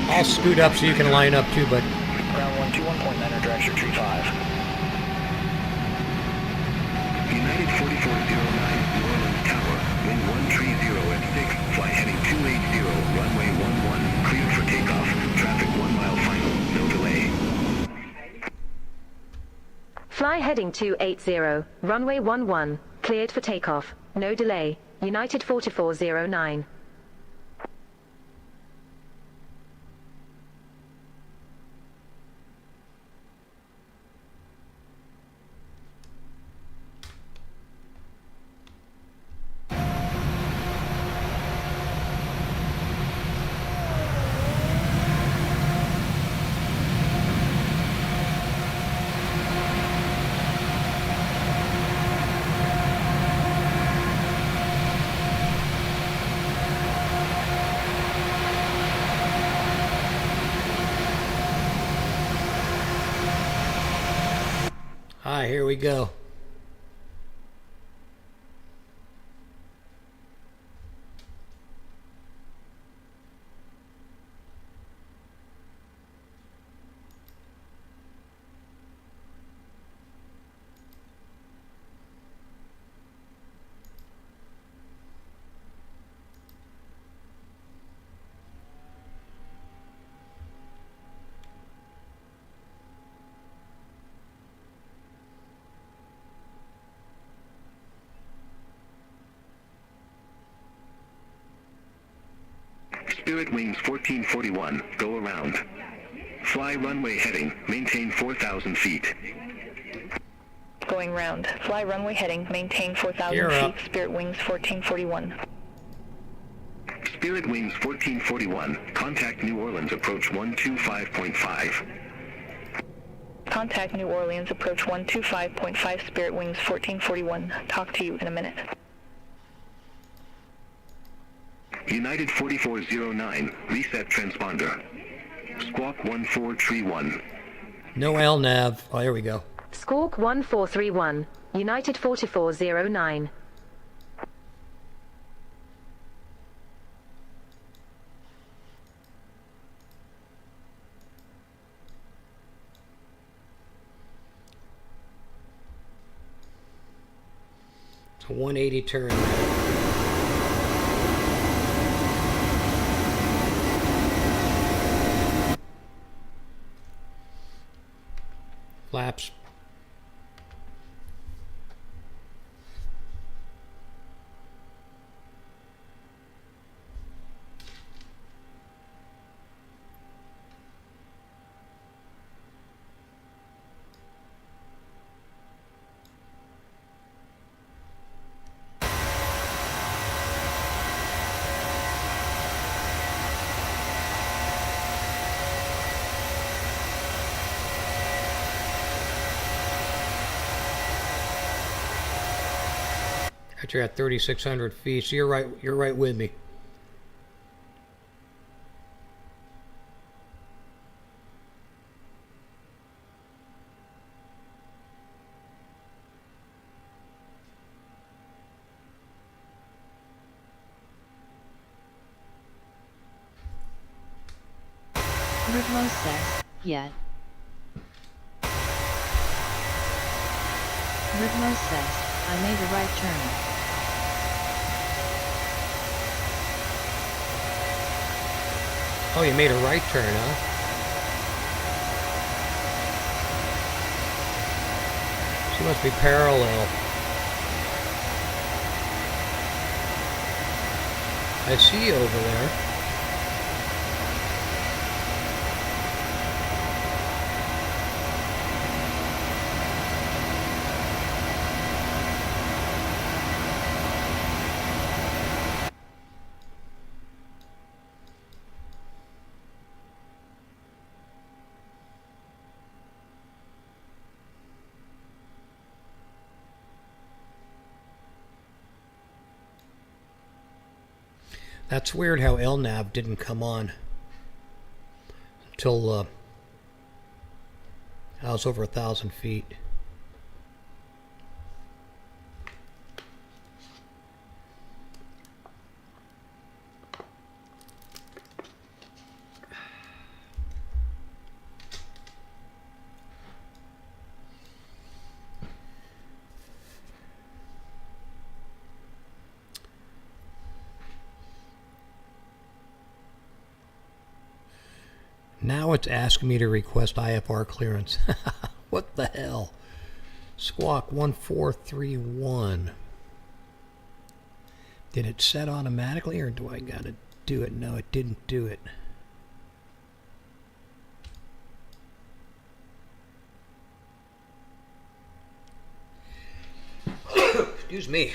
I'll scoot up so you can line up too, bud. Ground 121.9er, Dragster Tree 5. United 4409, New Orleans Tower, wind 130 at 6, fly heading 280, runway 11, cleared for takeoff, traffic 1 mile final, no delay. Fly heading 280, runway 11, cleared for takeoff, no delay, United 4409. Hi, here we go. Spirit Wings 1441, go around. Fly runway heading, maintain 4,000 feet. Going round. Fly runway heading, maintain 4,000 Gear feet, up. Spirit Wings 1441. Spirit Wings 1441, contact New Orleans approach 125.5. Contact New Orleans, approach 125.5, Spirit Wings 1441. Talk to you in a minute. United 4409, reset transponder. Squawk 1431. No LNAV. Oh, here we go. Squawk 1431, United 4409. It's a 180 turn. Flaps. You're at 3,600 feet, so you're right with me. Rhythmo says, yet. Rhythmo says, I made a right turn. Oh, you made a right turn, huh? She must be parallel. I see you over there. That's weird how LNAV didn't come on until I was over 1,000 feet. Now it's asking me to request IFR clearance. What the hell? Squawk 1431. Did it set automatically or do I gotta do it? No, it didn't do it. Excuse me.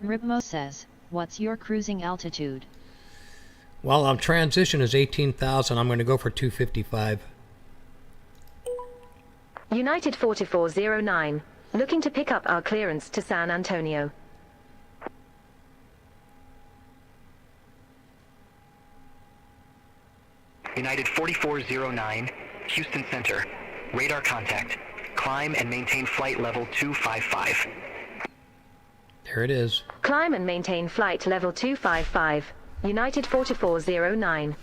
Rhythmo says, what's your cruising altitude? Well, transition is 18,000. I'm going to go for 255. United 4409, looking to pick up our clearance to San Antonio. United 4409, Houston Center. Radar contact. Climb and maintain flight level 255. There it is. Climb and maintain flight level 255. United 4409.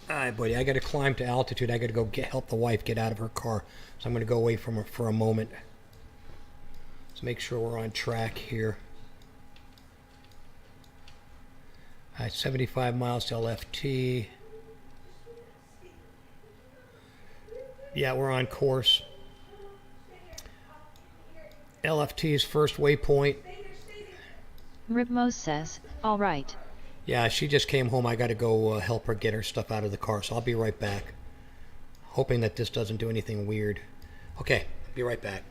Alright, buddy, I gotta climb to altitude. I gotta go help the wife get out of her car. So I'm gonna go away from her for a moment. Let's make sure we're on track here. Alright, 75 miles to LFT. Yeah, we're on course. LFT's first waypoint. Ripmos says, all right. Yeah, she just came home. I got to go help her get her stuff out of the car, so I'll be right back. Hoping that this doesn't do anything weird. Okay, be right back.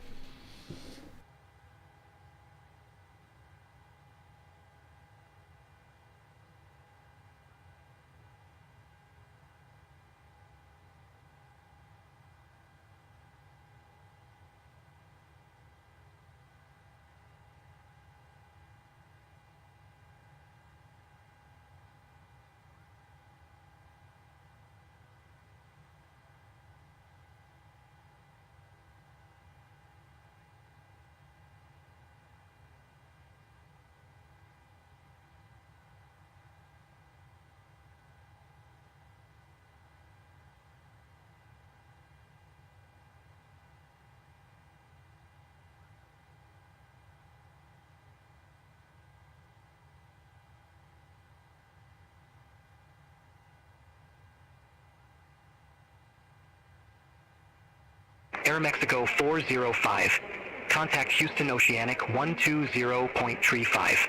Aeromexico 405. Contact Houston Oceanic 120.35.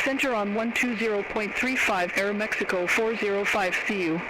Center on 120.35, Aeromexico 405, see you.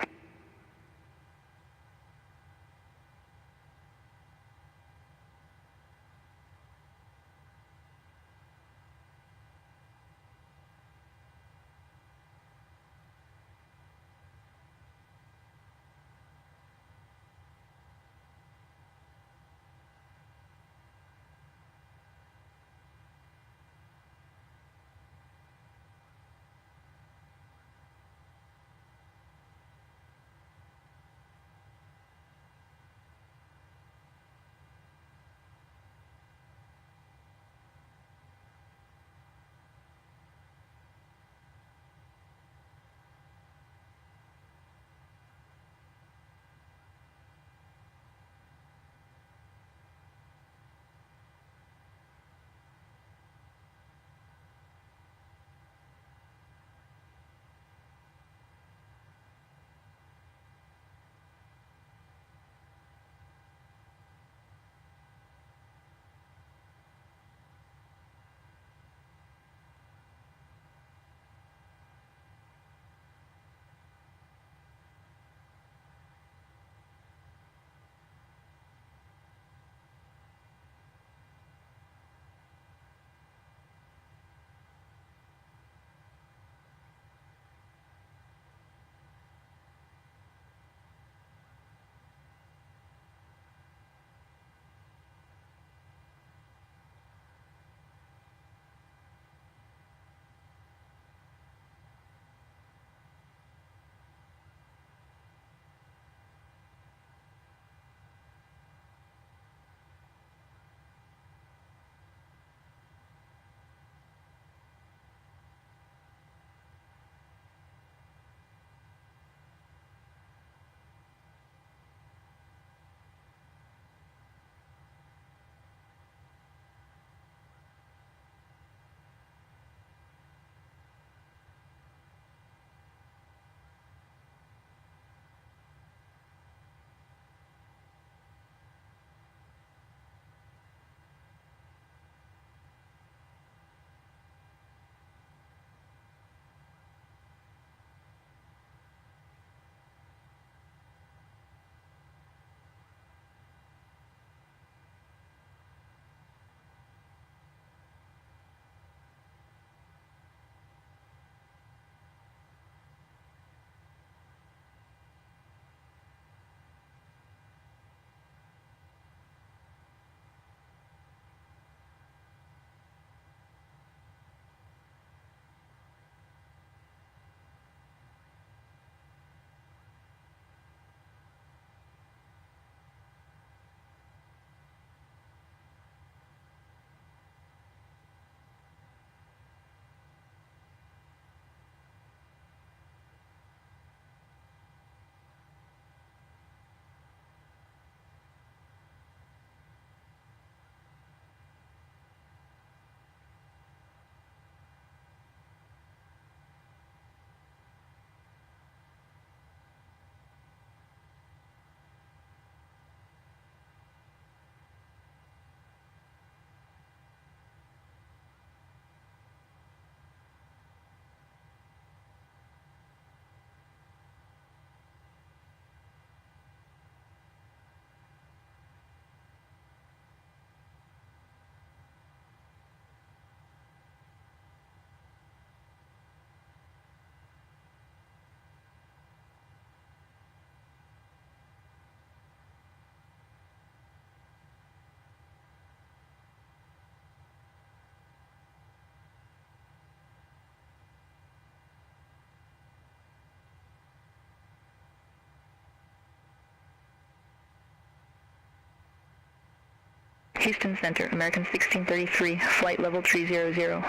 Houston Center, American 1633, flight level 300.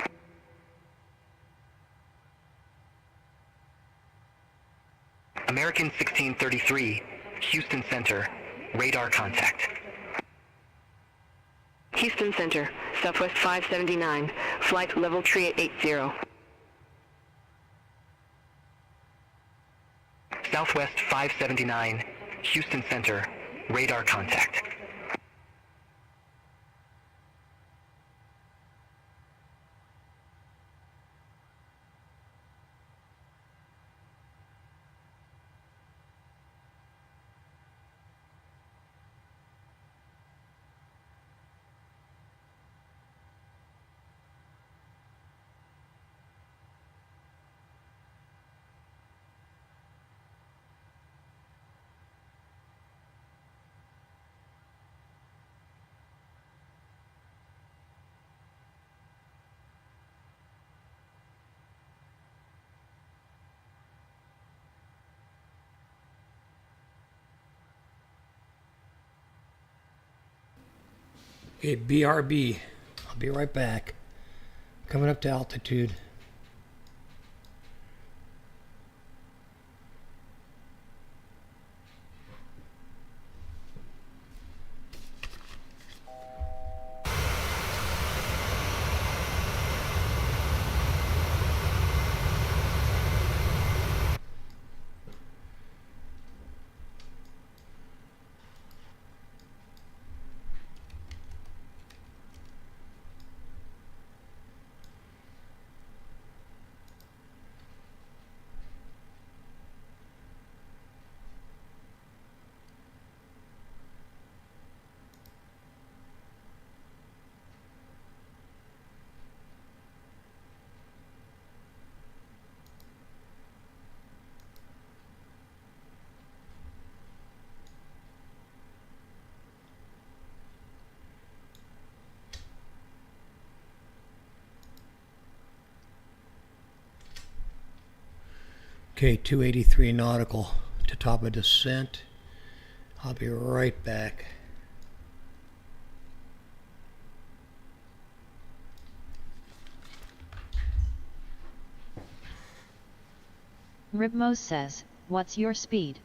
American 1633, Houston Center, radar contact. Houston Center, Southwest 579, flight level 3880. Southwest 579, Houston Center, radar contact. Okay, BRB. I'll be right back. Coming up to altitude. Okay, 283 nautical to top of descent. I'll be right back. Ribmos says, what's your speed?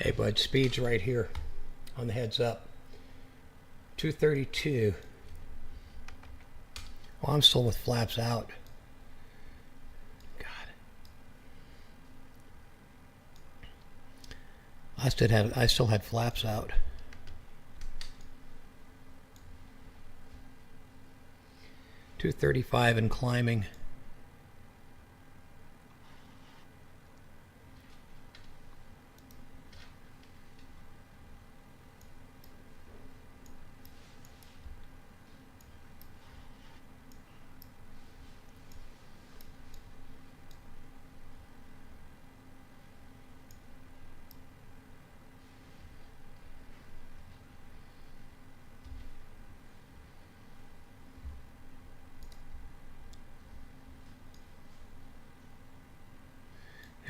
Hey bud, speed's right here on the heads up. 232. Oh, I'm still with flaps out. God. I still had flaps out. .235 and climbing.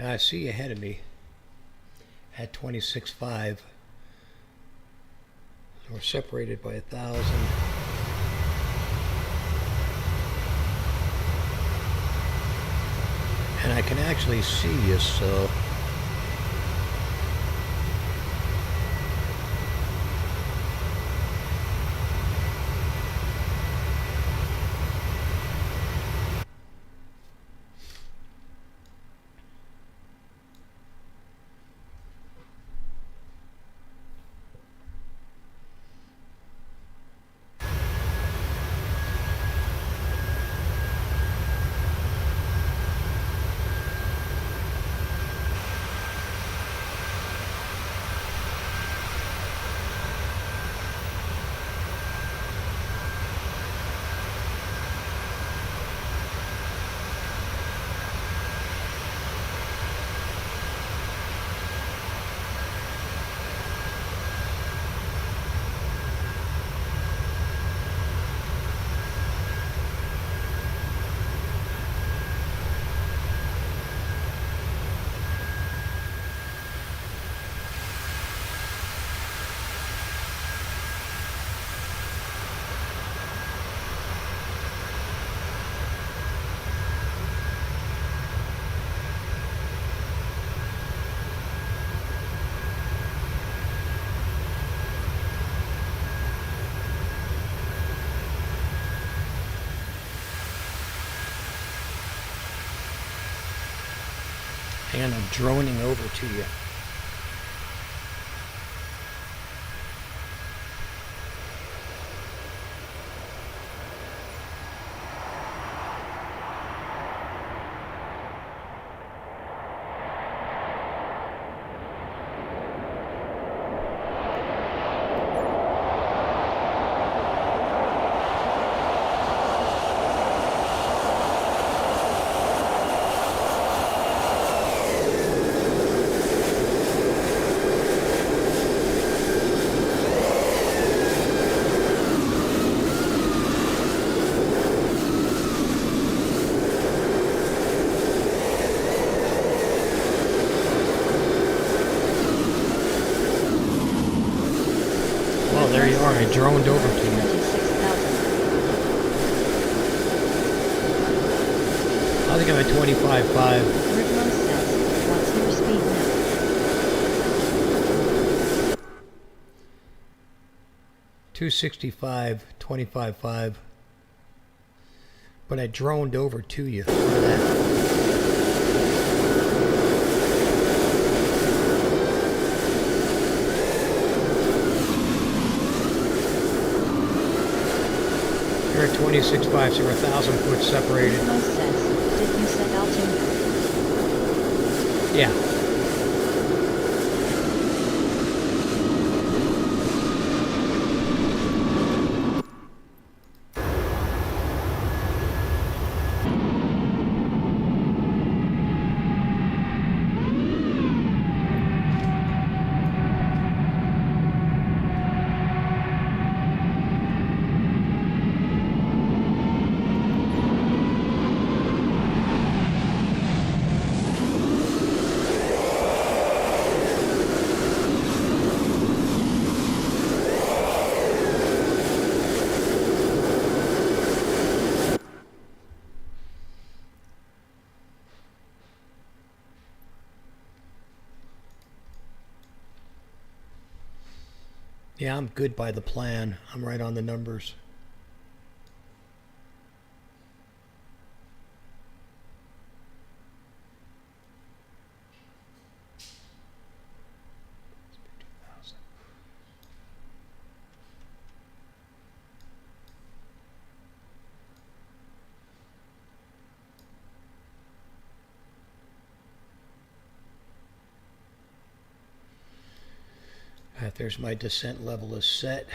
I see ahead of me at 26.5. We're separated by 1,000. And I can actually see you, so... And I'm droning over to you. There you are, I droned over to you. I think I'm at 25.5. What's your speed now? 265, 25.5. But I droned over to you. Look at that. You're at 26.5, so we're 1,000 foot separated. Did you set altimeter? Yeah. Yeah, I'm good by the plan. I'm right on the numbers. Alright, there's my descent level is set.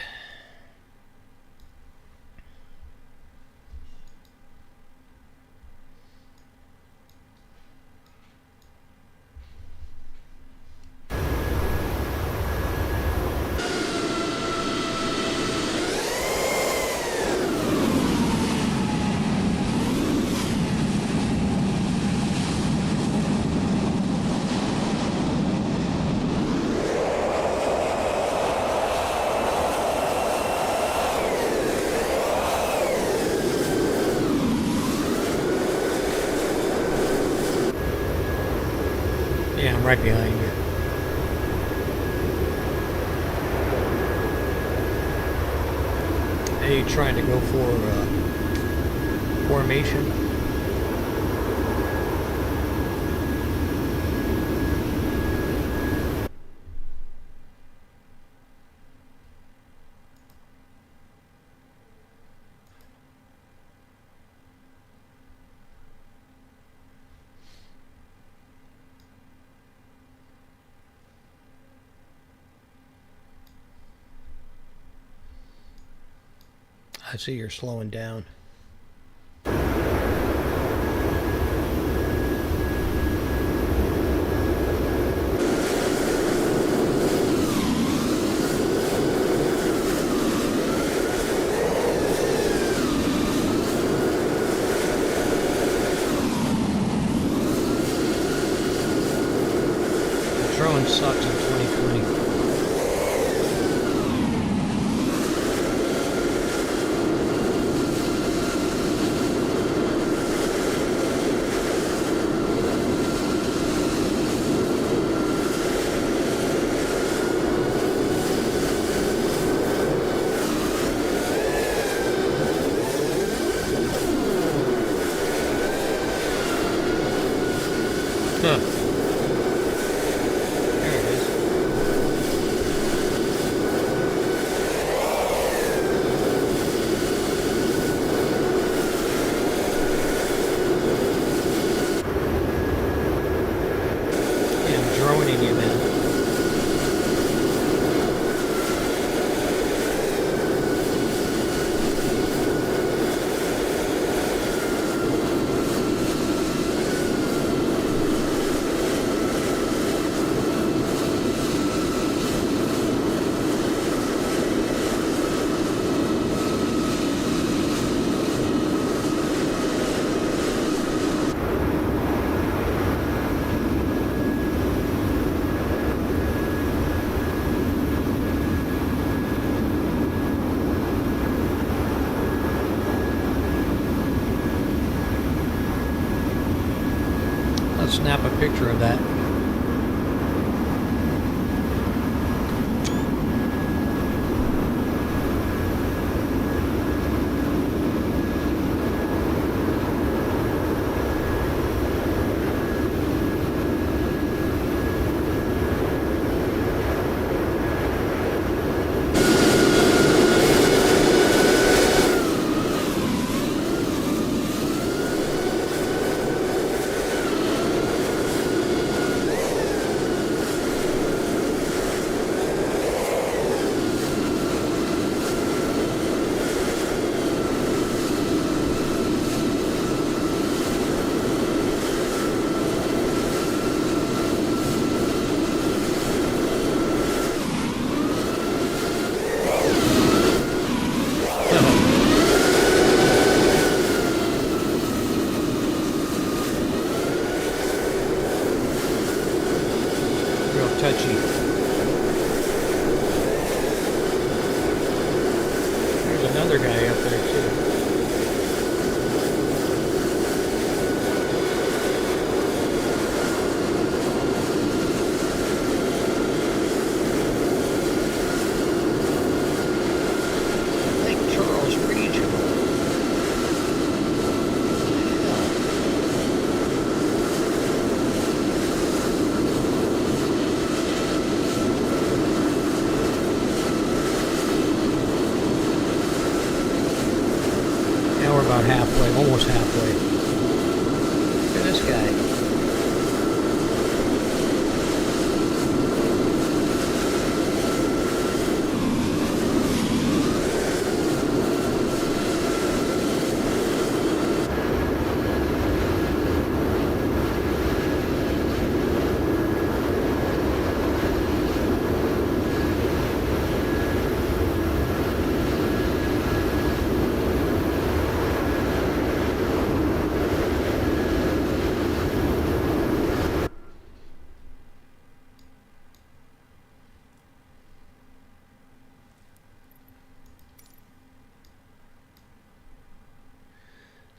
Yeah, I'm right behind you. Are you trying to go for formation? I see you're slowing down. The drone sucks in 2020. Huh. There it is. Yeah, I'm droning you, man. Let's snap a picture of that. Real touchy. There's another guy up there too. almost halfway. Look at this guy.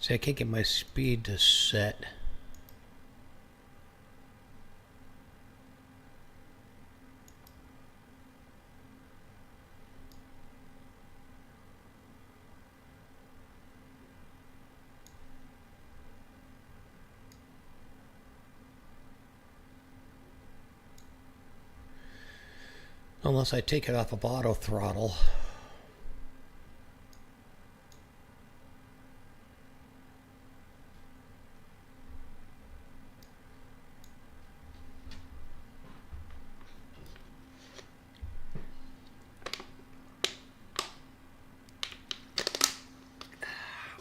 See, I can't get my speed to set. Unless I take it off of auto throttle.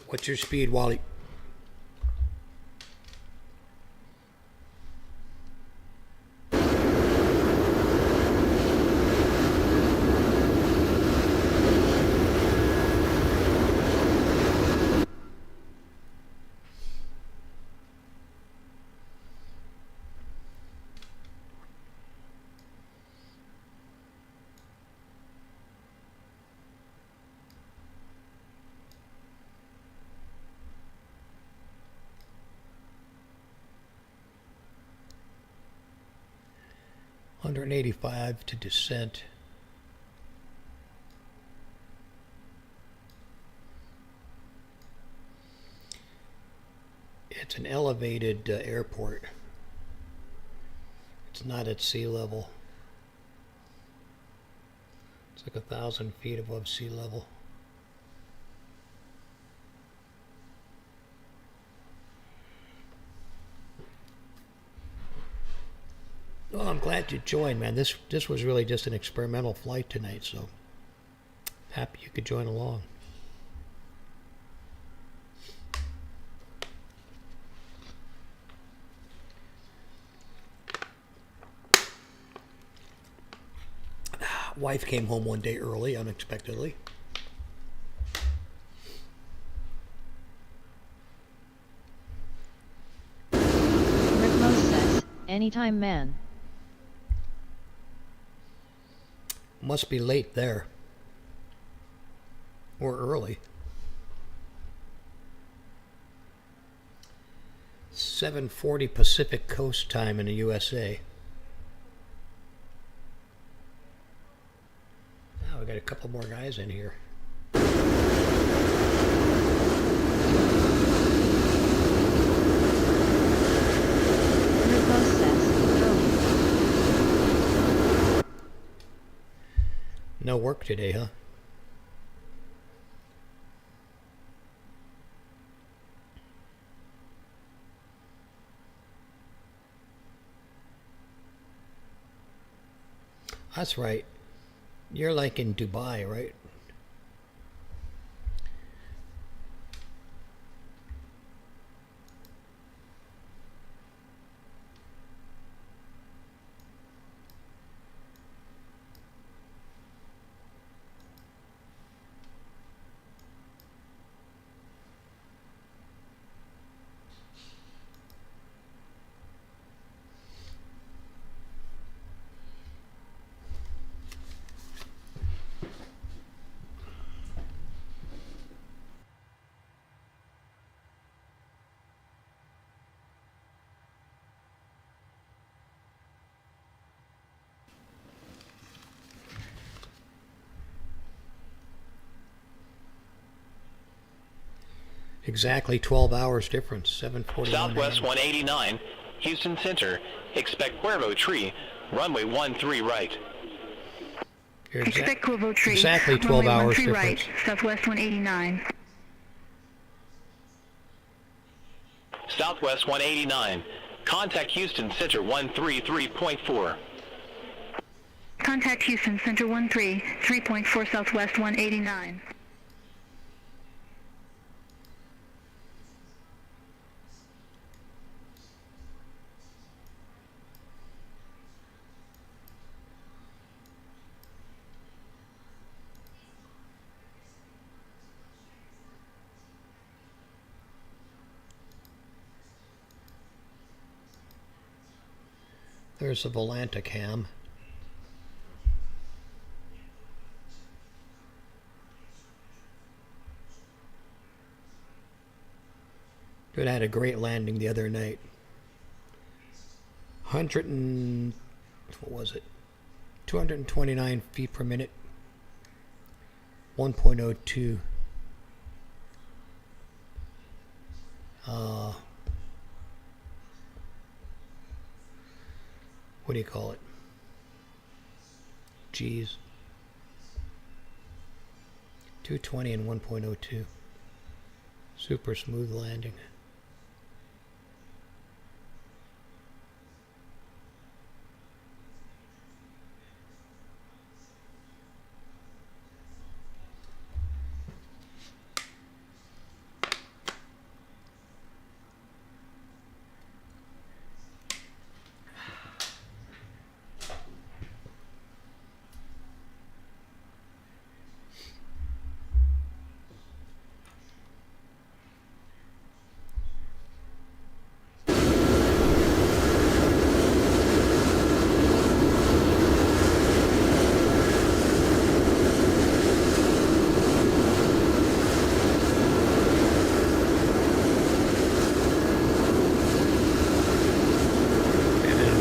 What's your speed, Wally? $185 to descent. It's an elevated airport. It's not at sea level. It's like 1,000 feet above sea level. Well, I'm glad you joined, man. This was really just an experimental flight tonight, so happy you could join along. Wife came home one day early, unexpectedly. Rick Mose says, anytime, man. Must be late there. Or early. 7:40 Pacific Coast time in the USA. Now we got a couple more guys in here. Rick Mose says, No work today, huh? That's right. You're like in Dubai, right? Exactly 12 hours difference, 7:41. Southwest 189, Houston Center. Expect Cuervo Tree, runway 13 right. Expect Cuervo Tree. Exactly 12 runway hours 13 difference. right, Southwest 189. Southwest 189. Contact Houston Center 133.4. Contact Houston Center 133.4 Southwest 189. There's a Volanta cam. It had a great landing the other night. 100 and what was it? 229 feet per minute. 1.02. What do you call it? G's. 220 and 1.02. Super smooth landing.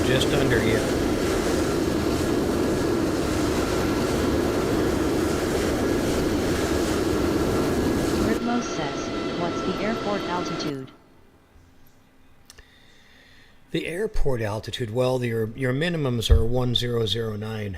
Just under you. Ritmos says, what's the airport altitude? The airport altitude, well, your minimums are 1009.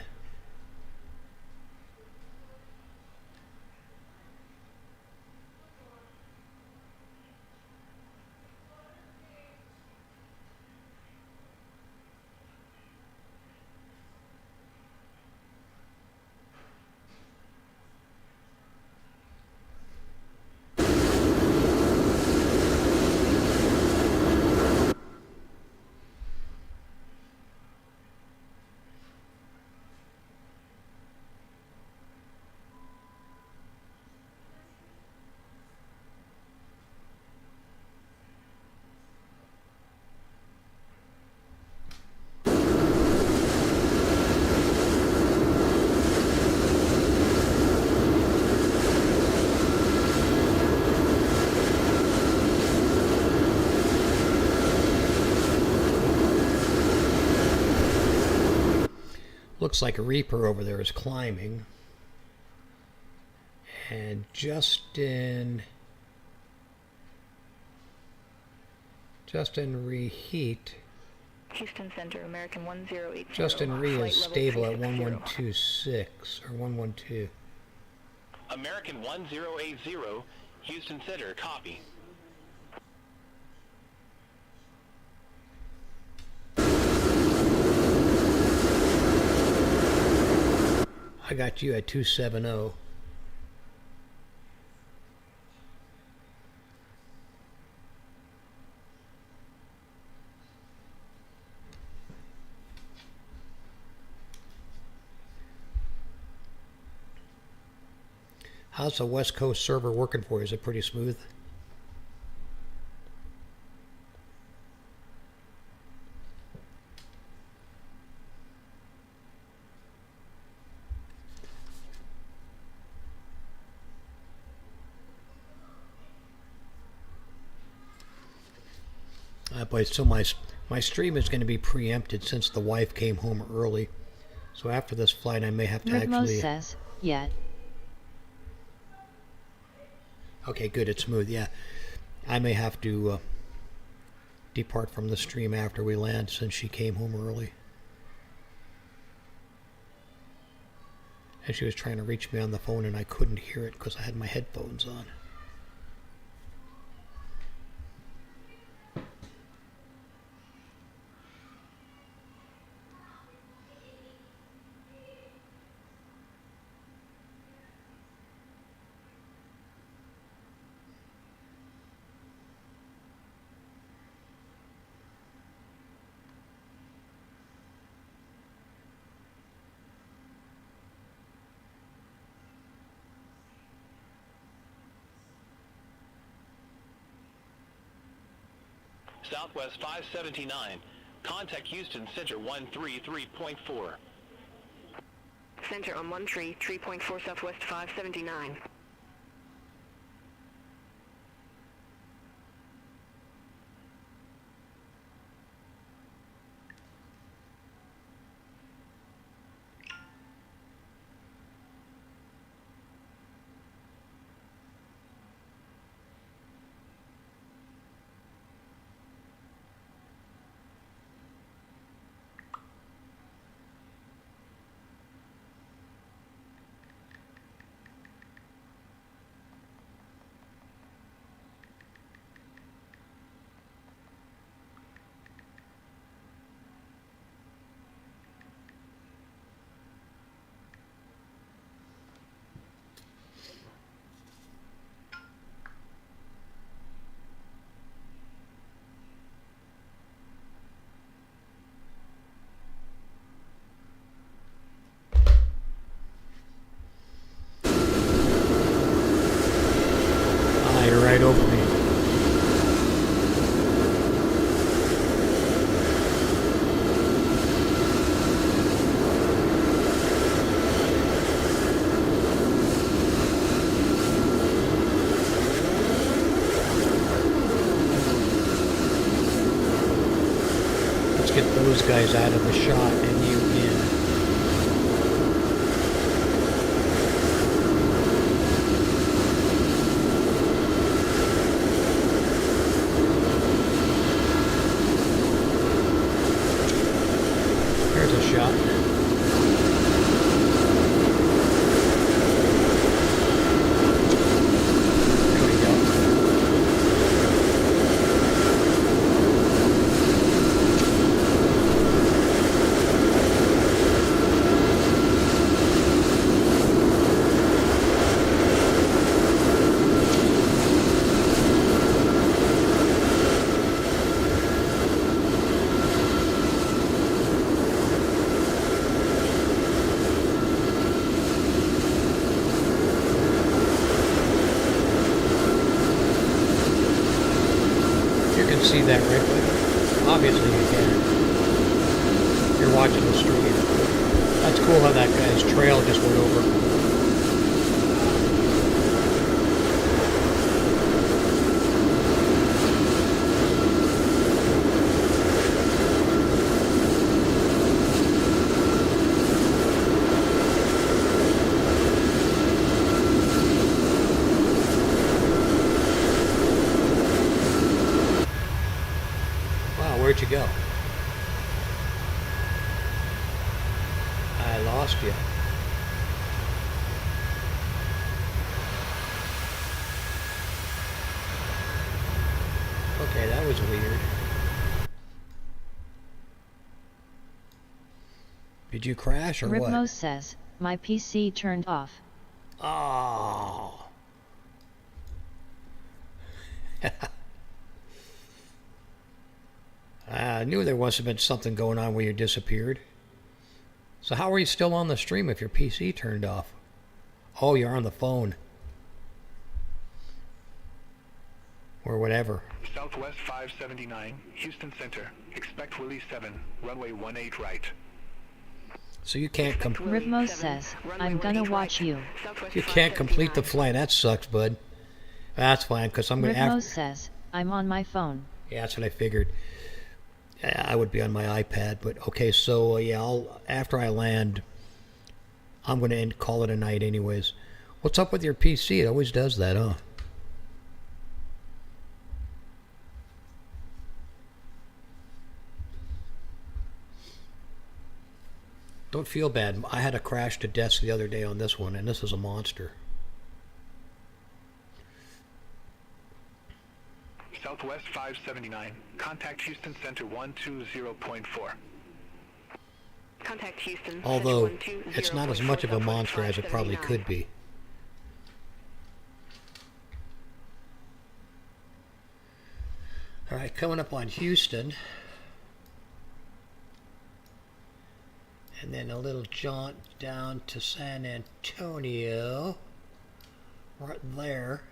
Looks like a Reaper over there is climbing. And Justin Reheat. Houston Center, American 1080. Justin Ree is stable at 1126 or 112. American 1080, Houston Center, copy. I got you at 270. How's the West Coast server working for you? Is it pretty smooth? But so my stream is going to be preempted since the wife came home early. So after this flight, I may have to Ritmos actually. says, yet. Okay, good. It's smooth. Yeah, I may have to depart from the stream after we land since she came home early. And she was trying to reach me on the phone, and I couldn't hear it because I had my headphones on. Southwest 579. Contact Houston Center 133.4. Center on 133.4 Southwest 579. You're right over me. Let's get those guys out of the shot and you in. There's a shot. There we go. See that right there? Obviously you can. You're watching the stream. That's cool how that guy's trail just went over. Where'd you go? I lost you. Okay, that was weird. Did you crash or what? Ripmos says, my PC turned off. Oh. I knew there must have been something going on when you disappeared. So how are you still on the stream if your PC turned off? Oh, you're on the phone. Or whatever. Southwest 579, Houston Center. Expect Willie 7, runway 18 right. So you can't Ripmos says, I'm gonna watch you. You can't complete the flight. That sucks, bud. That's fine, because I'm going to... Ripmos says, I'm on my phone. Yeah, that's what I figured. I would be on my iPad, but okay, so yeah, after I land, I'm going to call it a night anyways. What's up with your PC? It always does that, huh? Don't feel bad. I had a crash to death the other day on this one, and this is a monster. Southwest 579. Contact Houston Center 120.4. Contact Houston. Although, it's not as much of a monster as it probably could be. Alright, coming up on Houston. And then a little jaunt down to San Antonio. Right there.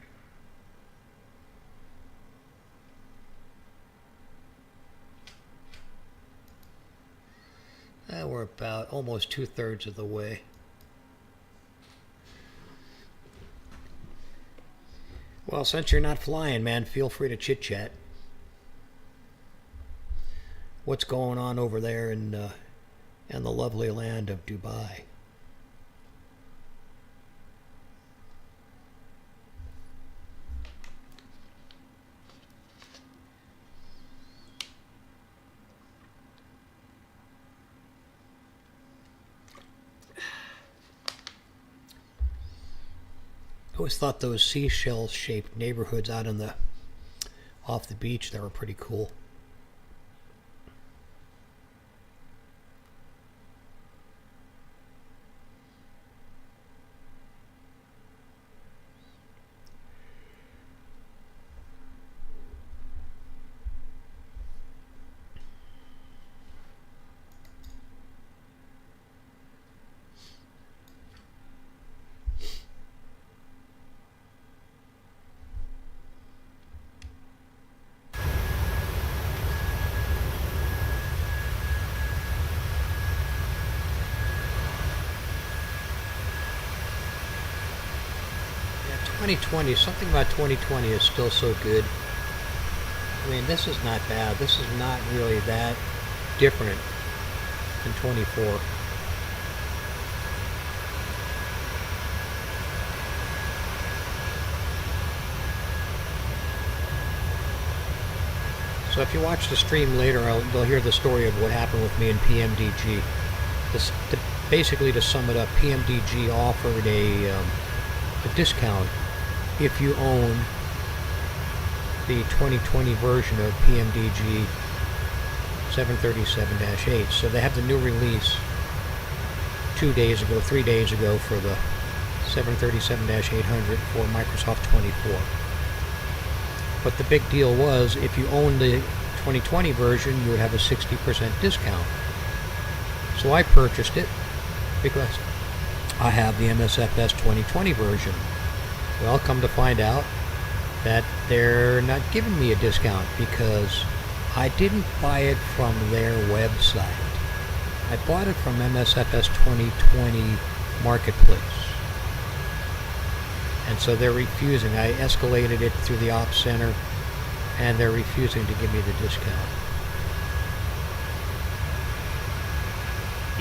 We're about almost 2/3 of the way. Well, since you're not flying, man, feel free to chit-chat. What's going on over there in the lovely land of Dubai? I always thought those seashell-shaped neighborhoods out in off the beach, they were pretty cool. Yeah, 2020, something about 2020 is still so good. I mean, this is not bad. This is not really that different than 24. So if you watch the stream later, you'll hear the story of what happened with me and PMDG. Basically, to sum it up, PMDG offered a discount if you own the 2020 version of PMDG 737-8. So they have the new release 3 days ago for the 737-800 for Microsoft 24. But the big deal was, if you own the 2020 version, you would have a 60% discount. So I purchased it because I have the MSFS 2020 version. Well, come to find out that they're not giving me a discount because I didn't buy it from their website. I bought it from MSFS 2020 Marketplace. And so they're refusing. I escalated it through the Ops Center, and they're refusing to give me the discount.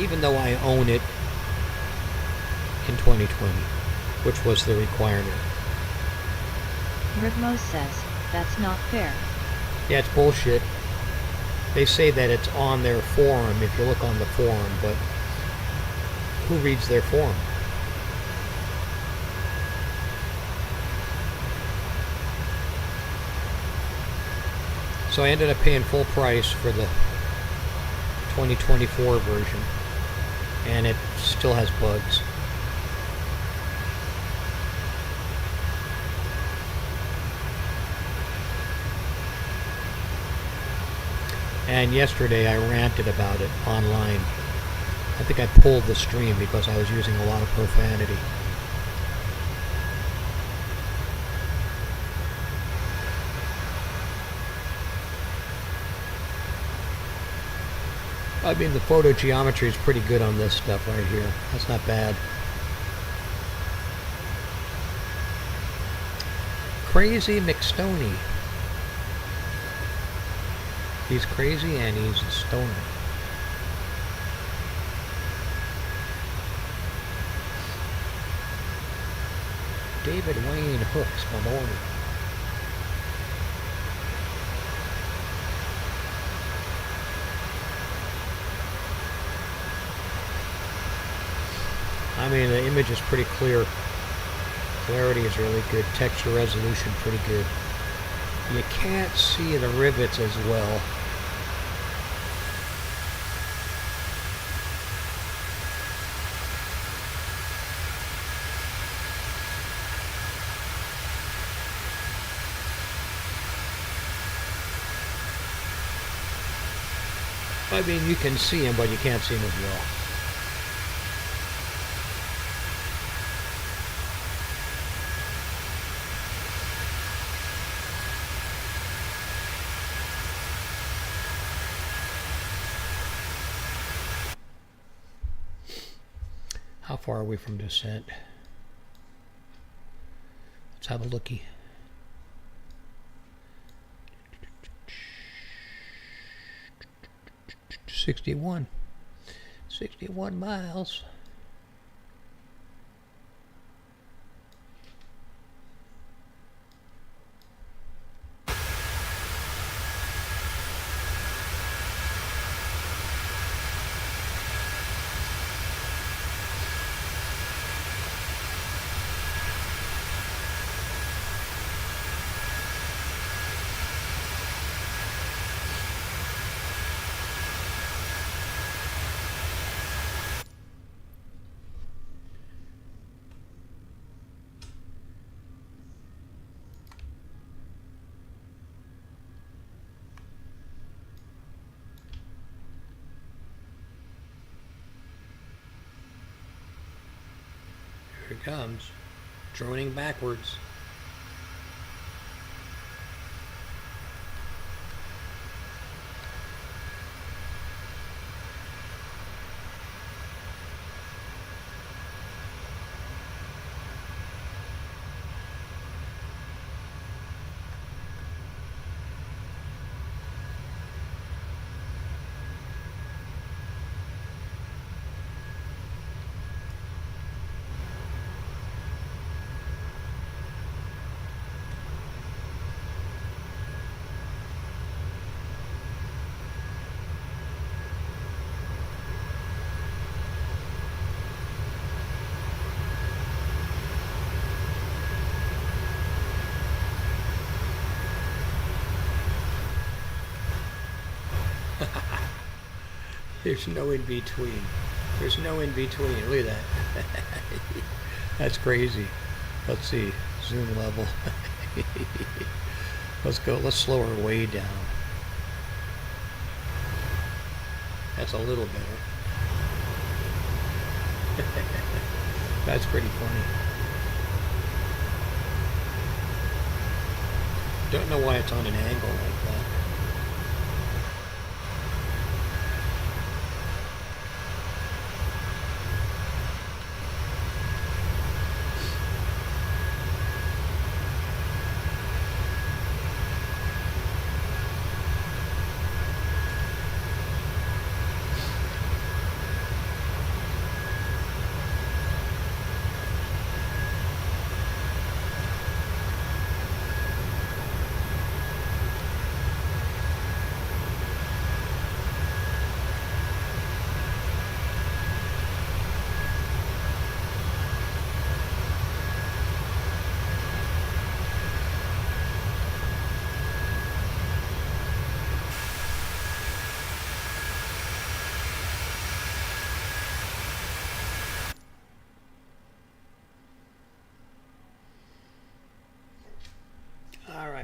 Even though I own it in 2020, which was the requirement. Ripmos says, that's not fair. Yeah, it's bullshit. They say that it's on their forum if you look on the forum, but who reads their forum? So I ended up paying full price for the 2024 version, and it still has bugs. And yesterday I ranted about it online. I think I pulled the stream because I was using a lot of profanity. I mean, the photo geometry is pretty good on this stuff right here. That's not bad. Crazy McStoney. He's crazy and he's a stoner. David Wayne Hooks Memorial. I mean, the image is pretty clear. Clarity is really good. Texture resolution pretty good. You can't see the rivets as well. I mean, you can see them, but you can't see them as well. How far are we from descent? Let's have a looky. 61 miles. Here it comes, droning backwards. There's no in between. There's no in between. Look at that. That's crazy. Let's see. Zoom level. Let's go. Let's slow her way down. That's a little better. That's pretty funny. Don't know why it's on an angle like that.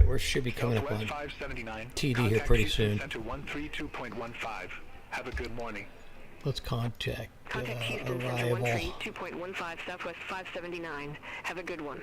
We should be coming up on TD here pretty soon. Center 132.15. Have a good morning. Let's contact Houston Center arrival. 132.15 Southwest 579. Have a good one.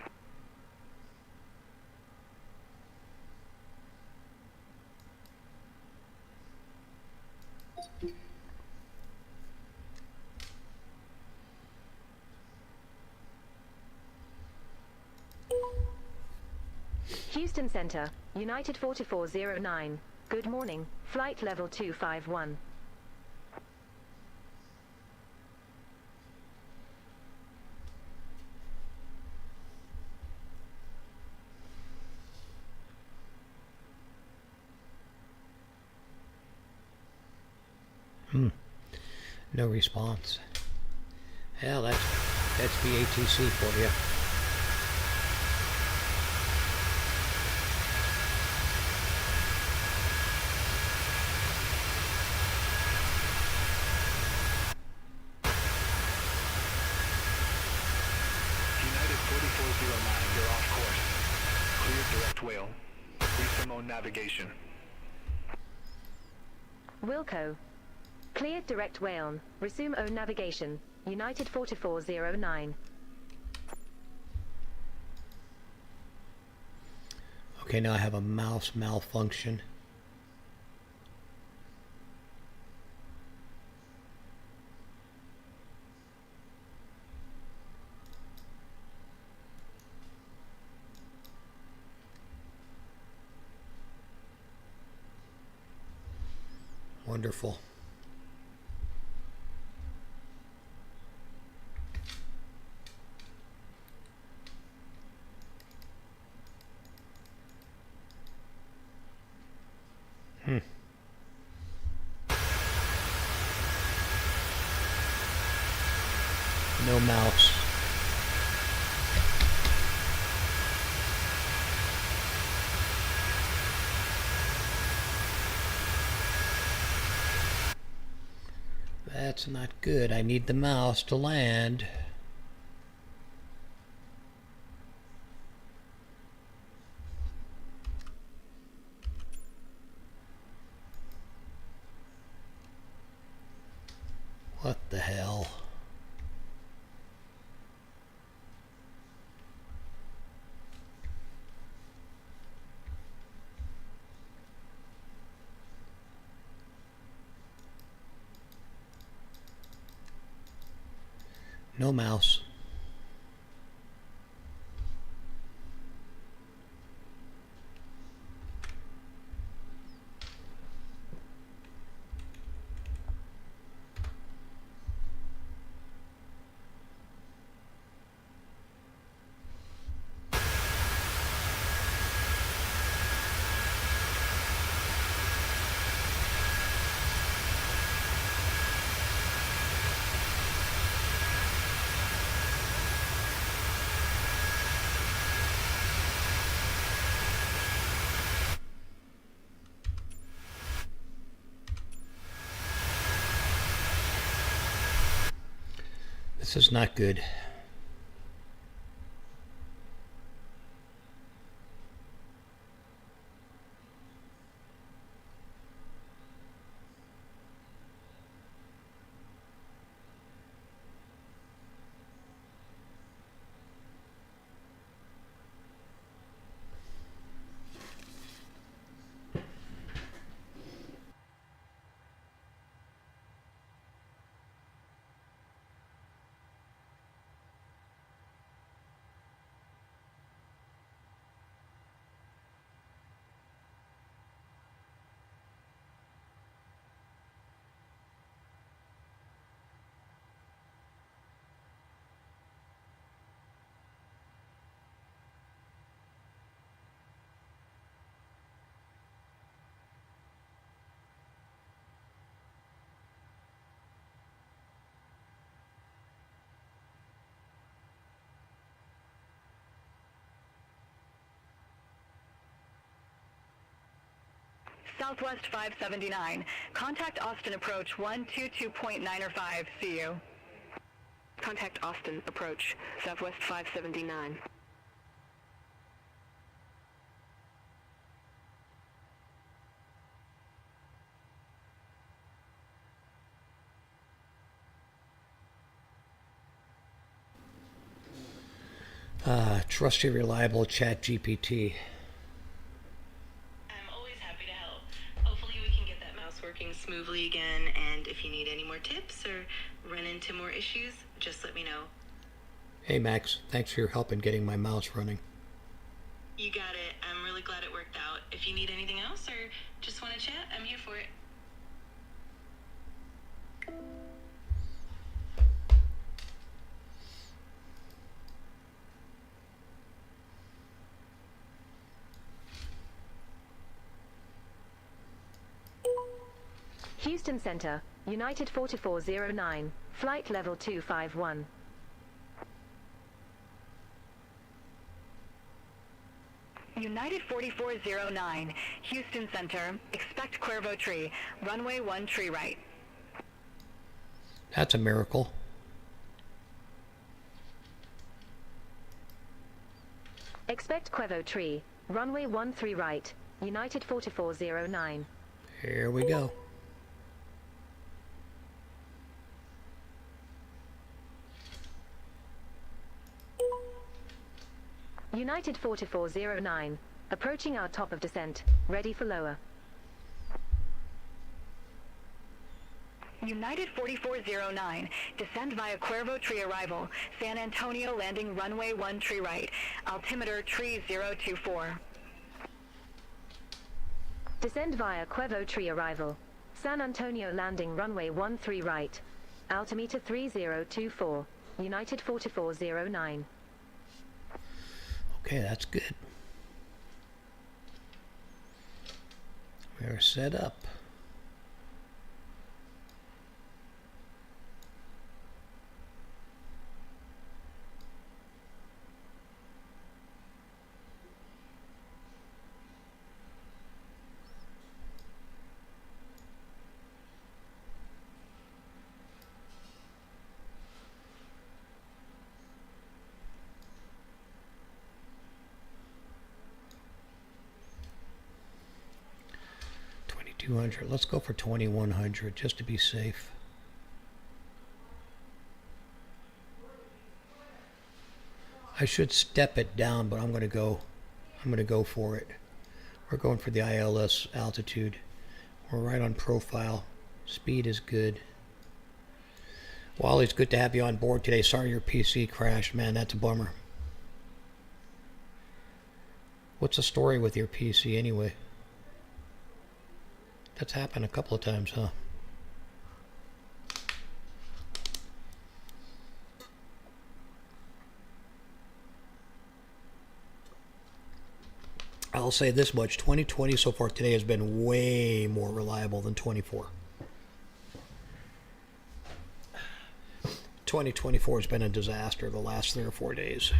Houston Center, United 4409. Good morning, flight level 251. No response. Hell, that's VATC for you. United 4409, you're off course. Clear direct whale. Resume on navigation. Wilco. Cleared direct Whale. Resume own navigation. United 4409. Okay, now I have a mouse malfunction. Wonderful. No mouse. That's not good. I need the mouse to land. What the hell? No mouse. This is not good. Southwest 579. Contact Austin approach 122.905. See you. Contact Austin approach Southwest 579. Trusty, reliable Chat GPT. I'm always happy to help. Hopefully we can get that mouse working smoothly again, and if you need any more tips or run into more issues, just let me know. Hey Max, thanks for your help in getting my mouse running. You got it. I'm really glad it worked out. If you need anything else or just want to chat, I'm here for it. Houston Center, United 4409, flight level 251. United 4409, Houston Center, expect Cuervo tree, runway 1 tree right. That's a miracle. Expect Cuervo tree, runway 13 right, United 4409. Here we go. United 4409, approaching our top of descent, ready for lower. United 4409, descend via Cuervo tree arrival, San Antonio landing runway 1 tree right, altimeter tree 024. Descend via Cuervo tree arrival, San Antonio landing runway 13 right. Altimeter 3024. United 4409. Okay, that's good. We are set up. Let's go for 2100 just to be safe. I should step it down, but I'm going to go for it. We're going for the ILS altitude. We're right on profile. Speed is good. Wally, it's good to have you on board today. Sorry your PC crashed, man. That's a bummer. What's the story with your PC anyway? That's happened a couple of times, huh? I'll say this much. 2020 so far today has been way more reliable than 24. 2024 has been a disaster the last 3 or 4 days.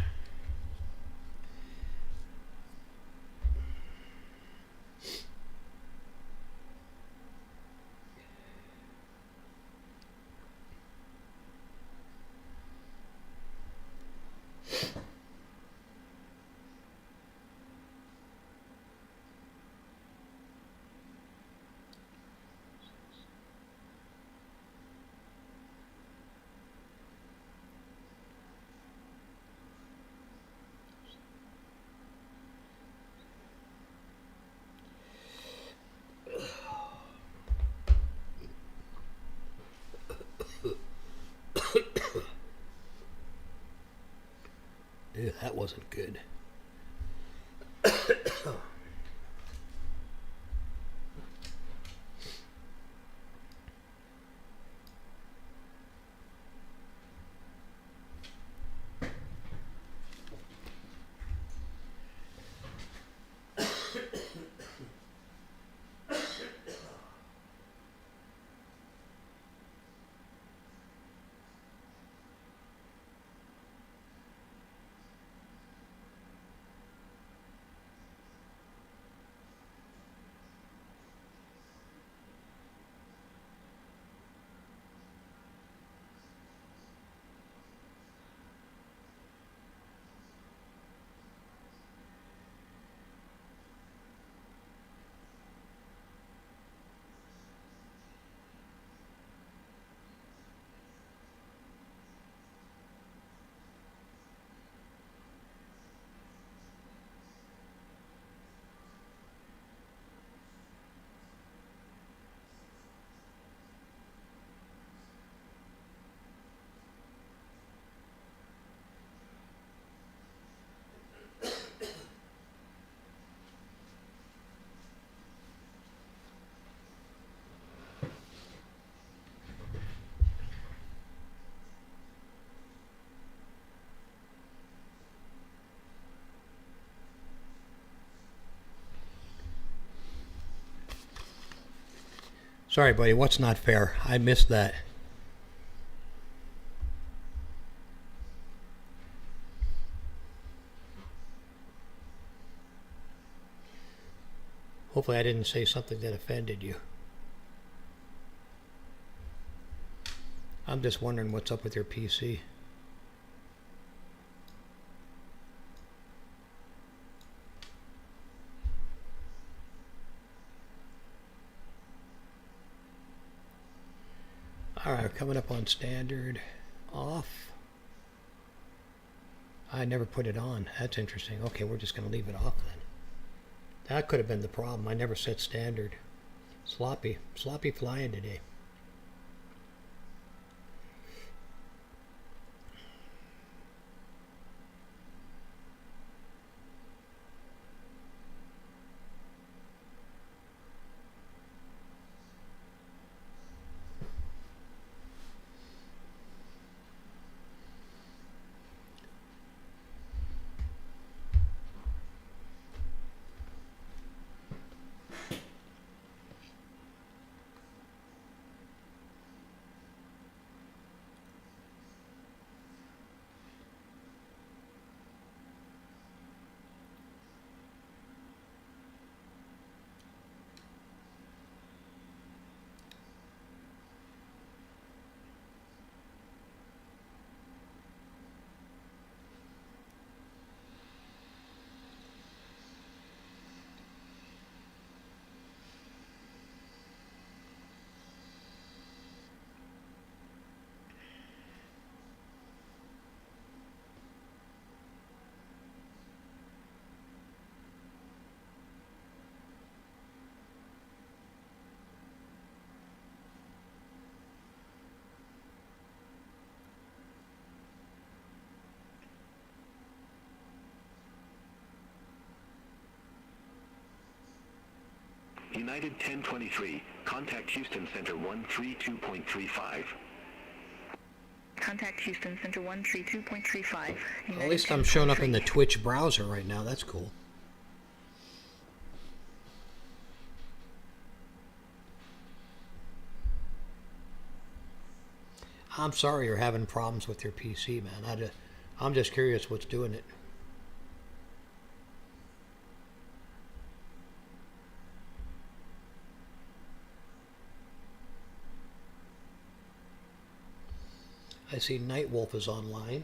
Ew, that wasn't good. Sorry, buddy. What's not fair? I missed that. Hopefully I didn't say something that offended you. I'm just wondering what's up with your PC. Alright, coming up on standard. Off. I never put it on. That's interesting. Okay, we're just going to leave it off then. That could have been the problem. I never set standard. Sloppy flying today. United 1023. Contact Houston Center 132.35. Contact Houston Center 132.35. At least I'm showing up in the Twitch browser right now. That's cool. I'm sorry you're having problems with your PC, man. I'm just curious what's doing it. I see Nightwolf is online.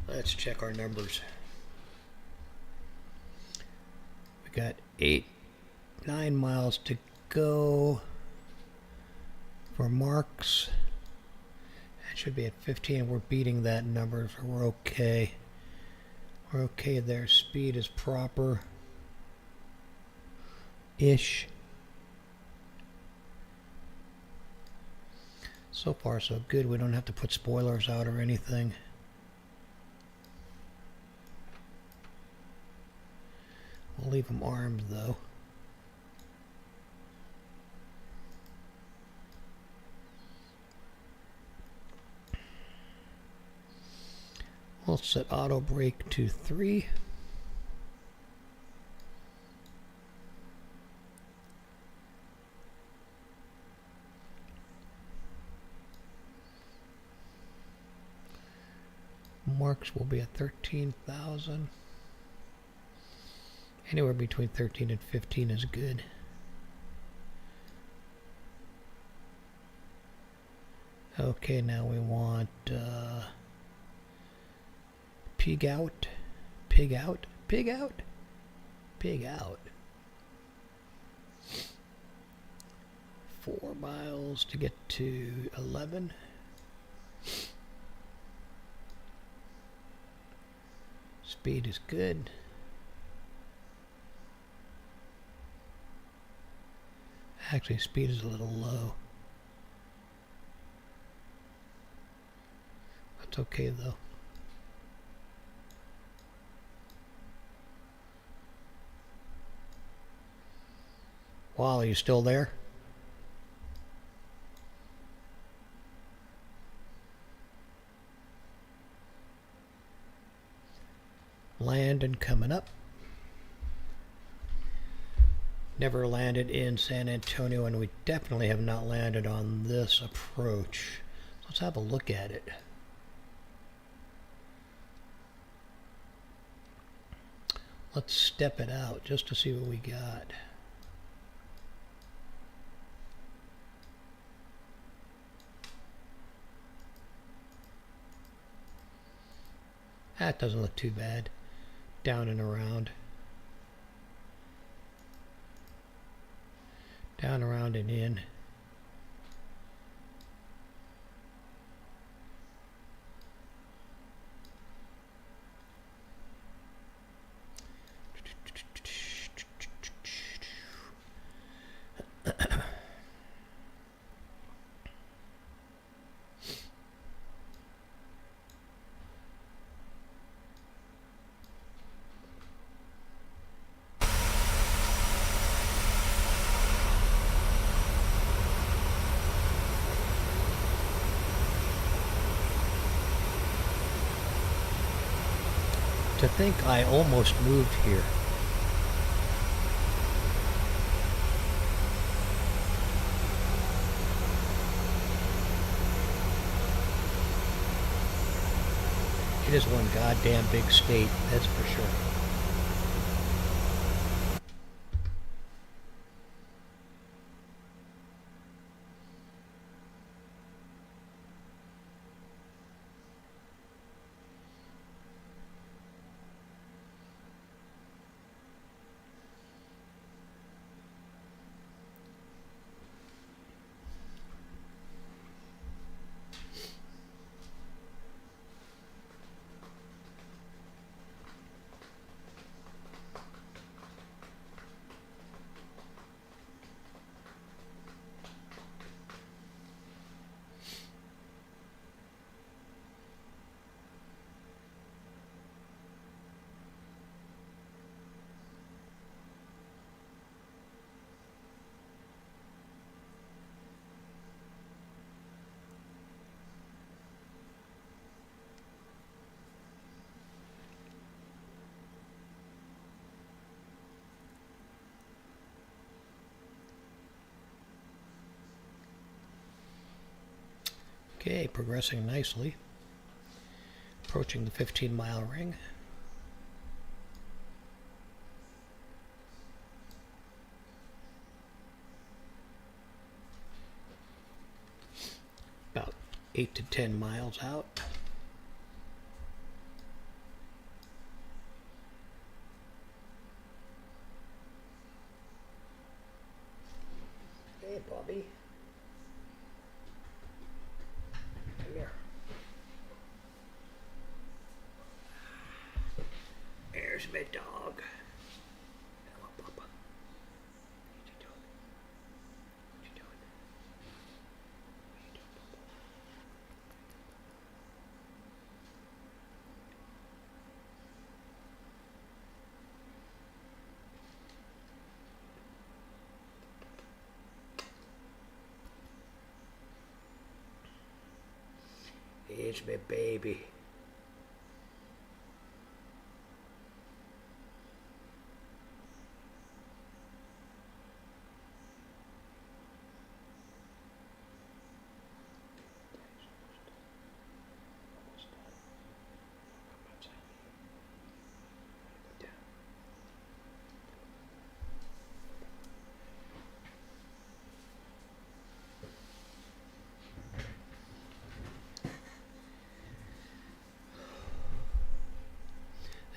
Let's check our numbers. We got 9 miles to go for marks. That should be at 15. We're beating that number, so we're okay. We're okay there. Speed is proper-ish. So far, so good. We don't have to put spoilers out or anything. We'll leave them armed, though. We'll set auto brake to 3. Marks will be at 13,000. Anywhere between 13 and 15 is good. Okay, now we want pig out, pig out, pig out, pig out. 4 miles to get to 11. Speed is good. Actually, speed is a little low. That's okay, though. Wow, are you still there? Landing coming up. Never landed in San Antonio, and we definitely have not landed on this approach. Let's have a look at it. Let's step it out just to see what we got. That doesn't look too bad. Down and around. Down, around, and in. To think I almost moved here. It is one goddamn big state, that's for sure. Okay, progressing nicely. Approaching the 15-mile ring. About 8 to 10 miles out. Hey, Bobby. Come here. There's my dog. Come on, Papa. What you doing? What you doing? What you doing, Papa? It's my baby.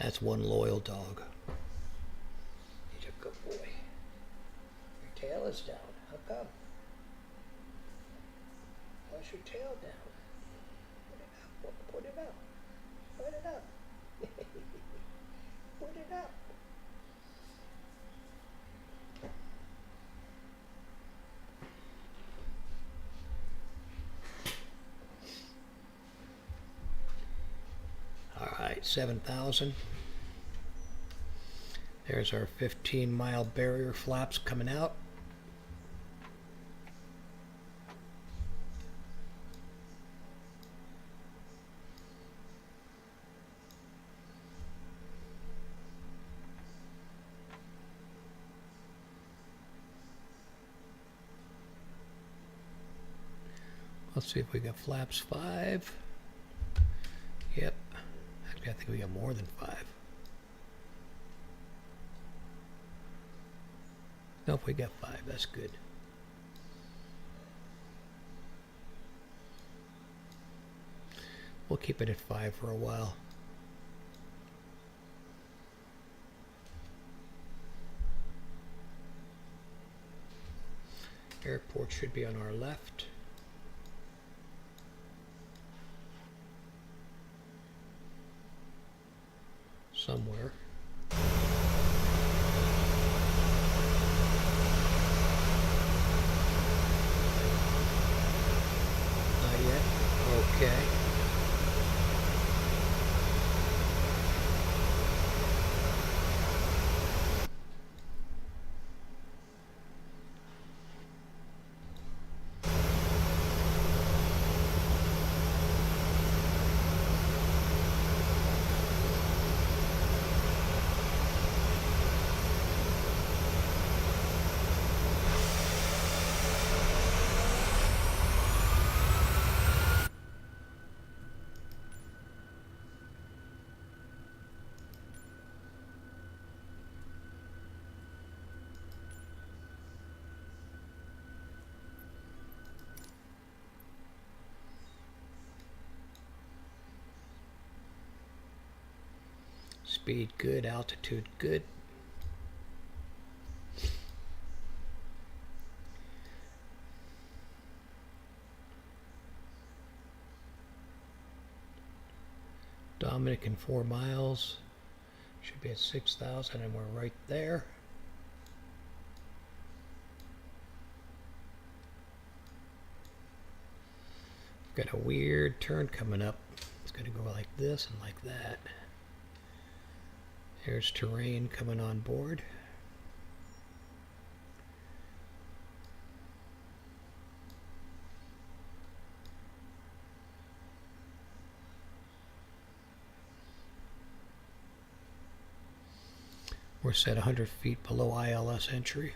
That's one loyal dog. He's a good boy. Your tail is down. How come? Why's your tail down? Put it up. Put it up. Put it up. All right, 7,000. There's our 15-mile barrier flaps coming out. Let's see if we got flaps 5. Yep. Actually, I think we got more than 5. Nope, we got 5. That's good. We'll keep it at 5 for a while. Airport should be on our left. Somewhere. Not yet. Okay. Speed good, altitude good. Dominican 4 miles. Should be at 6,000 and we're right there. Got a weird turn coming up. It's going to go like this and like that. There's terrain coming on board. We're set 100 feet below ILS entry.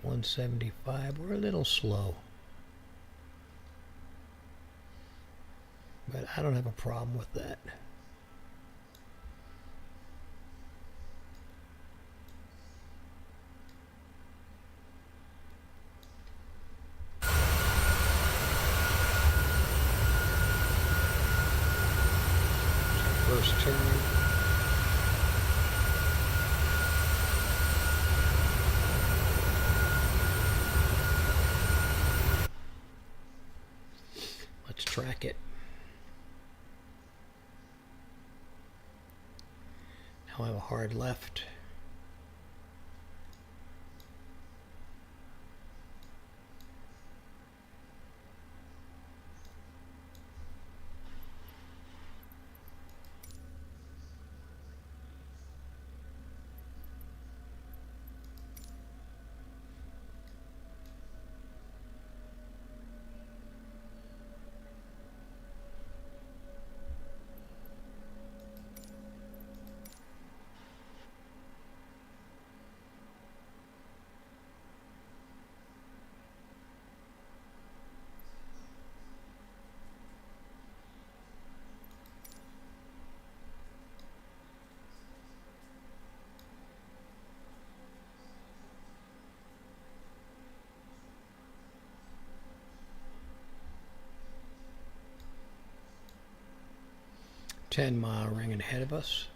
175. We're a little slow. But I don't have a problem with that. First turn. Let's track it. Now I have a hard left. Ten-mile ring ahead of us.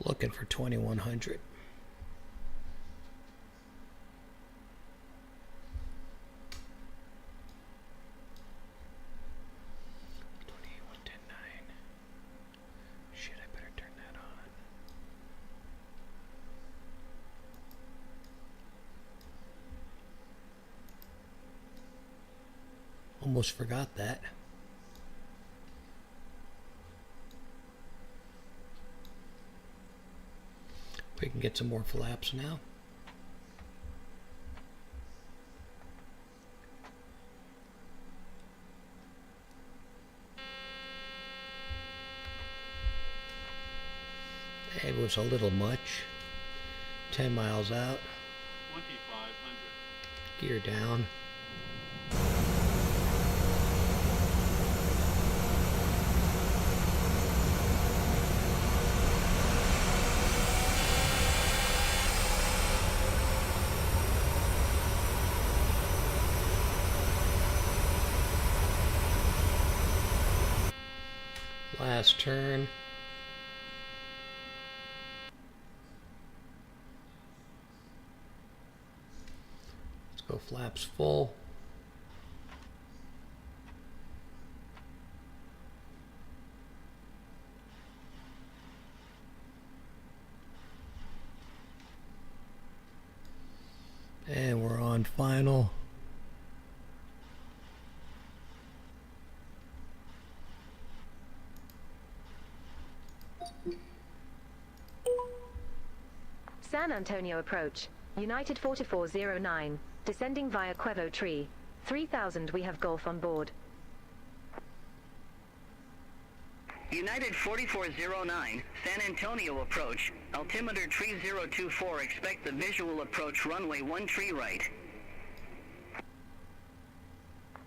Looking for 2100. Shit, I better turn that on. Almost forgot that. We can get some more flaps now. It was a little much. 10 miles out. 2500. Gear down. Last turn. Let's go flaps full. And we're on final. San Antonio approach. United 4409. Descending via Quevo Tree. 3000 we have Golf on board. United 4409, San Antonio approach. Altimeter 3024, expect the visual approach runway 13 right.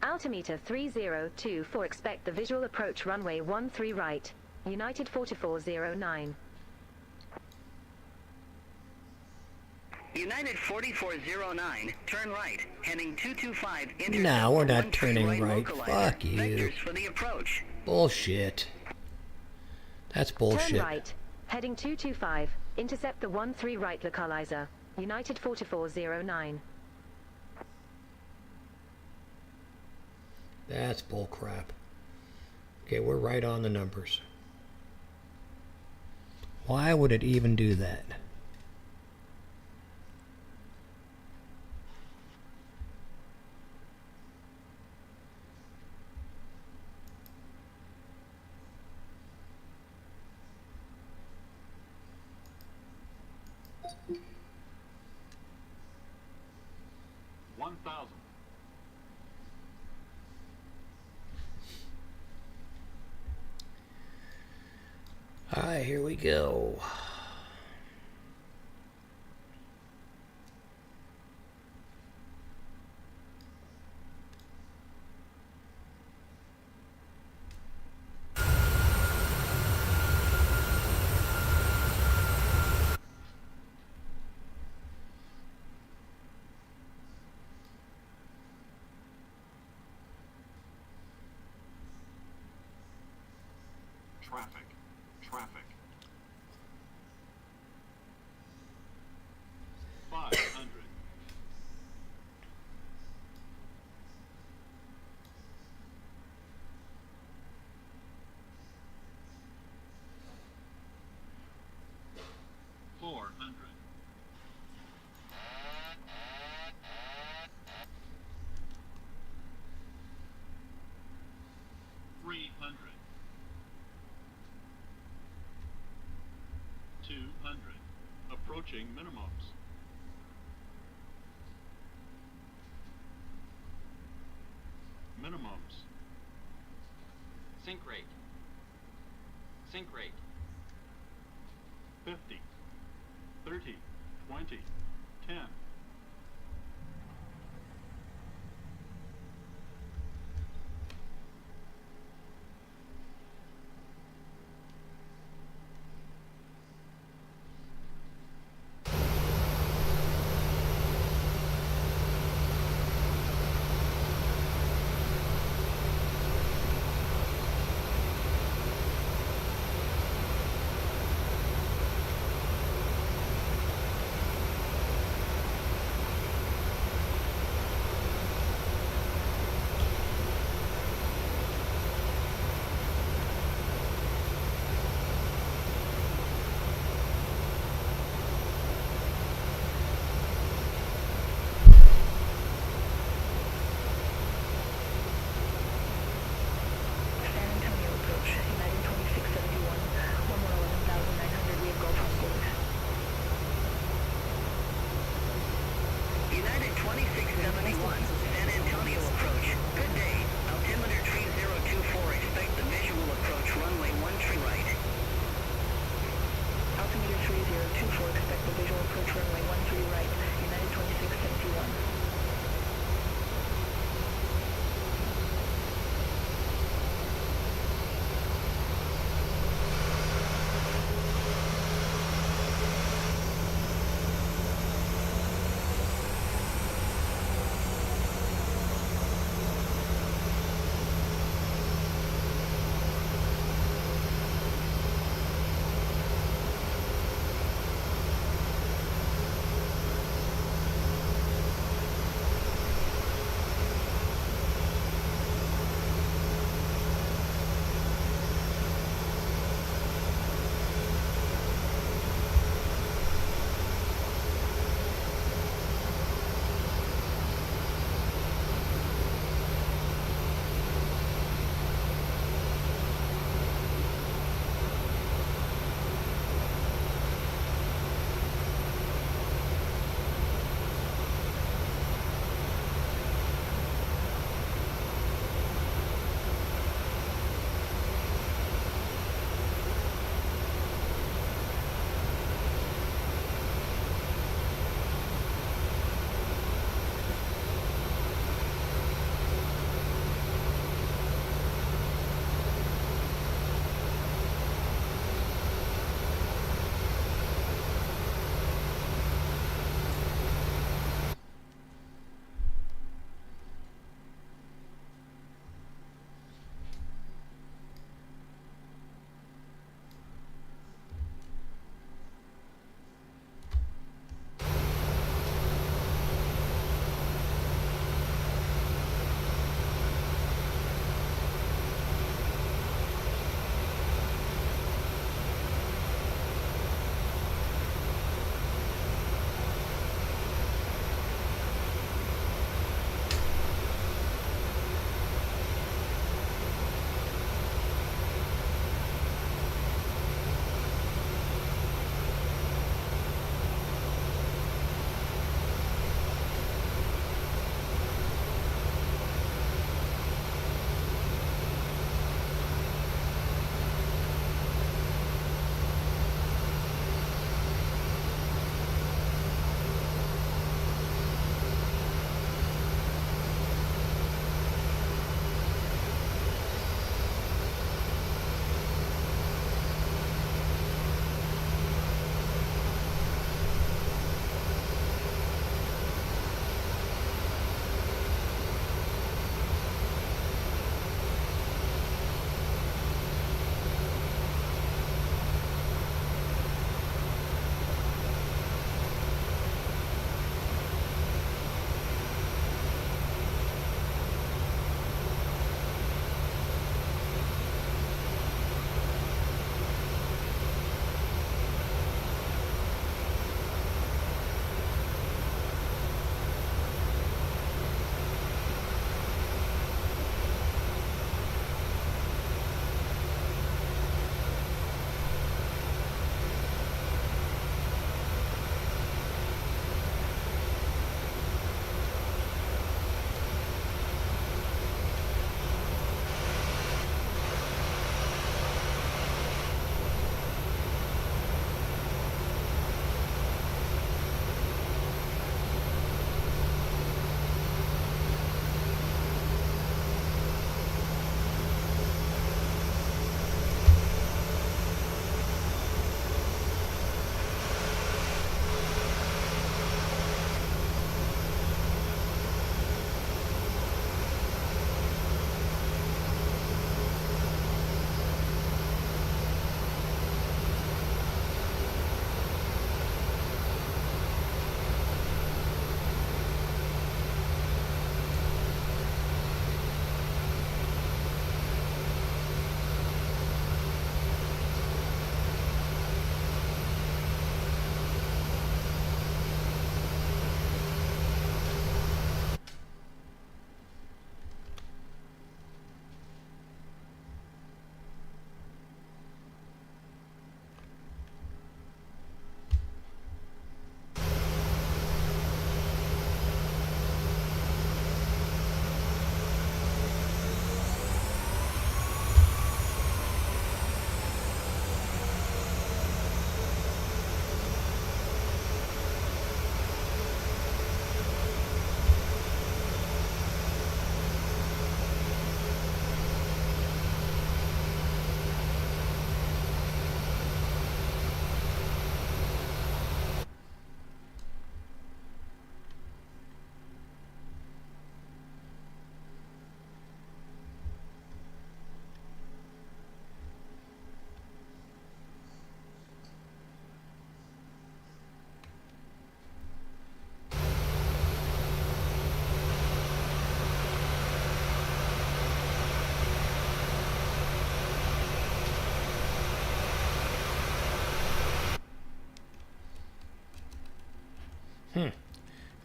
Altimeter 3024, expect the visual approach runway 13 right. United 4409. United 4409, turn right, heading 225. No, we're not turning right. Localizer. Fuck you. Vectors for the approach. Bullshit. That's bullshit. Turn right, heading 225. Intercept the 13 right localizer. United 4409. That's bull crap. Okay, we're right on the numbers. Why would it even do that? Alright, here we go. Traffic. 500. 400. 300. 200. Approaching minimums. Minimums. Sink rate. 50. 30. 20. 10.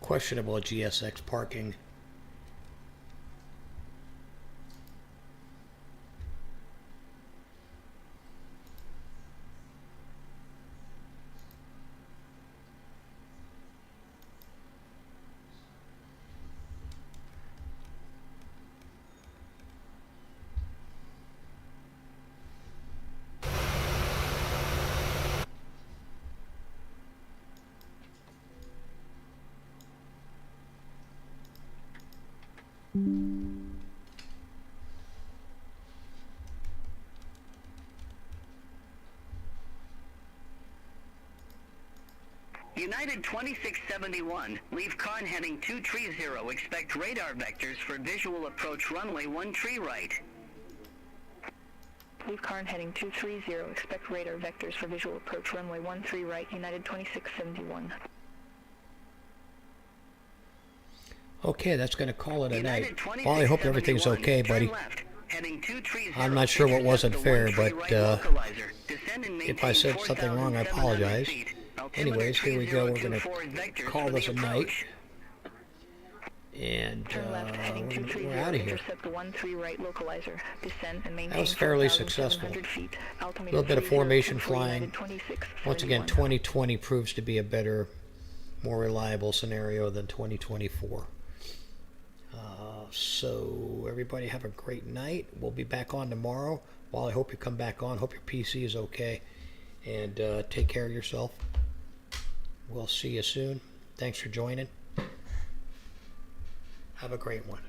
Questionable GSX parking. United 2671, leave Karn heading 230, expect radar vectors for visual approach runway 13 right. Leave Karn heading 230, expect radar vectors for visual approach runway 13 right, United 2671. Okay, that's going to call it a night. United Well, I hope everything's 2671, okay, turn buddy. left, heading 230, I'm not sure what wasn't intercept fair, the 13 but right localizer. Descend and if I maintain said something wrong, I 4,700 apologize. feet. Altimeter Anyways, here we go. We're going 3024 to vectors call for this the a night. approach. And Turn left, heading we're 230, out of here. intercept the 13 right localizer. Descend and maintain That was fairly 4,700 successful. feet. A Altimeter little bit of formation 3024, flying. United 2671. Once again, 2020 proves to be a better, more reliable scenario than 2024. So everybody have a great night. We'll be back on tomorrow. Well, I hope you come back on. Hope your PC is okay. And take care of yourself. We'll see you soon. Thanks for joining. Have a great one.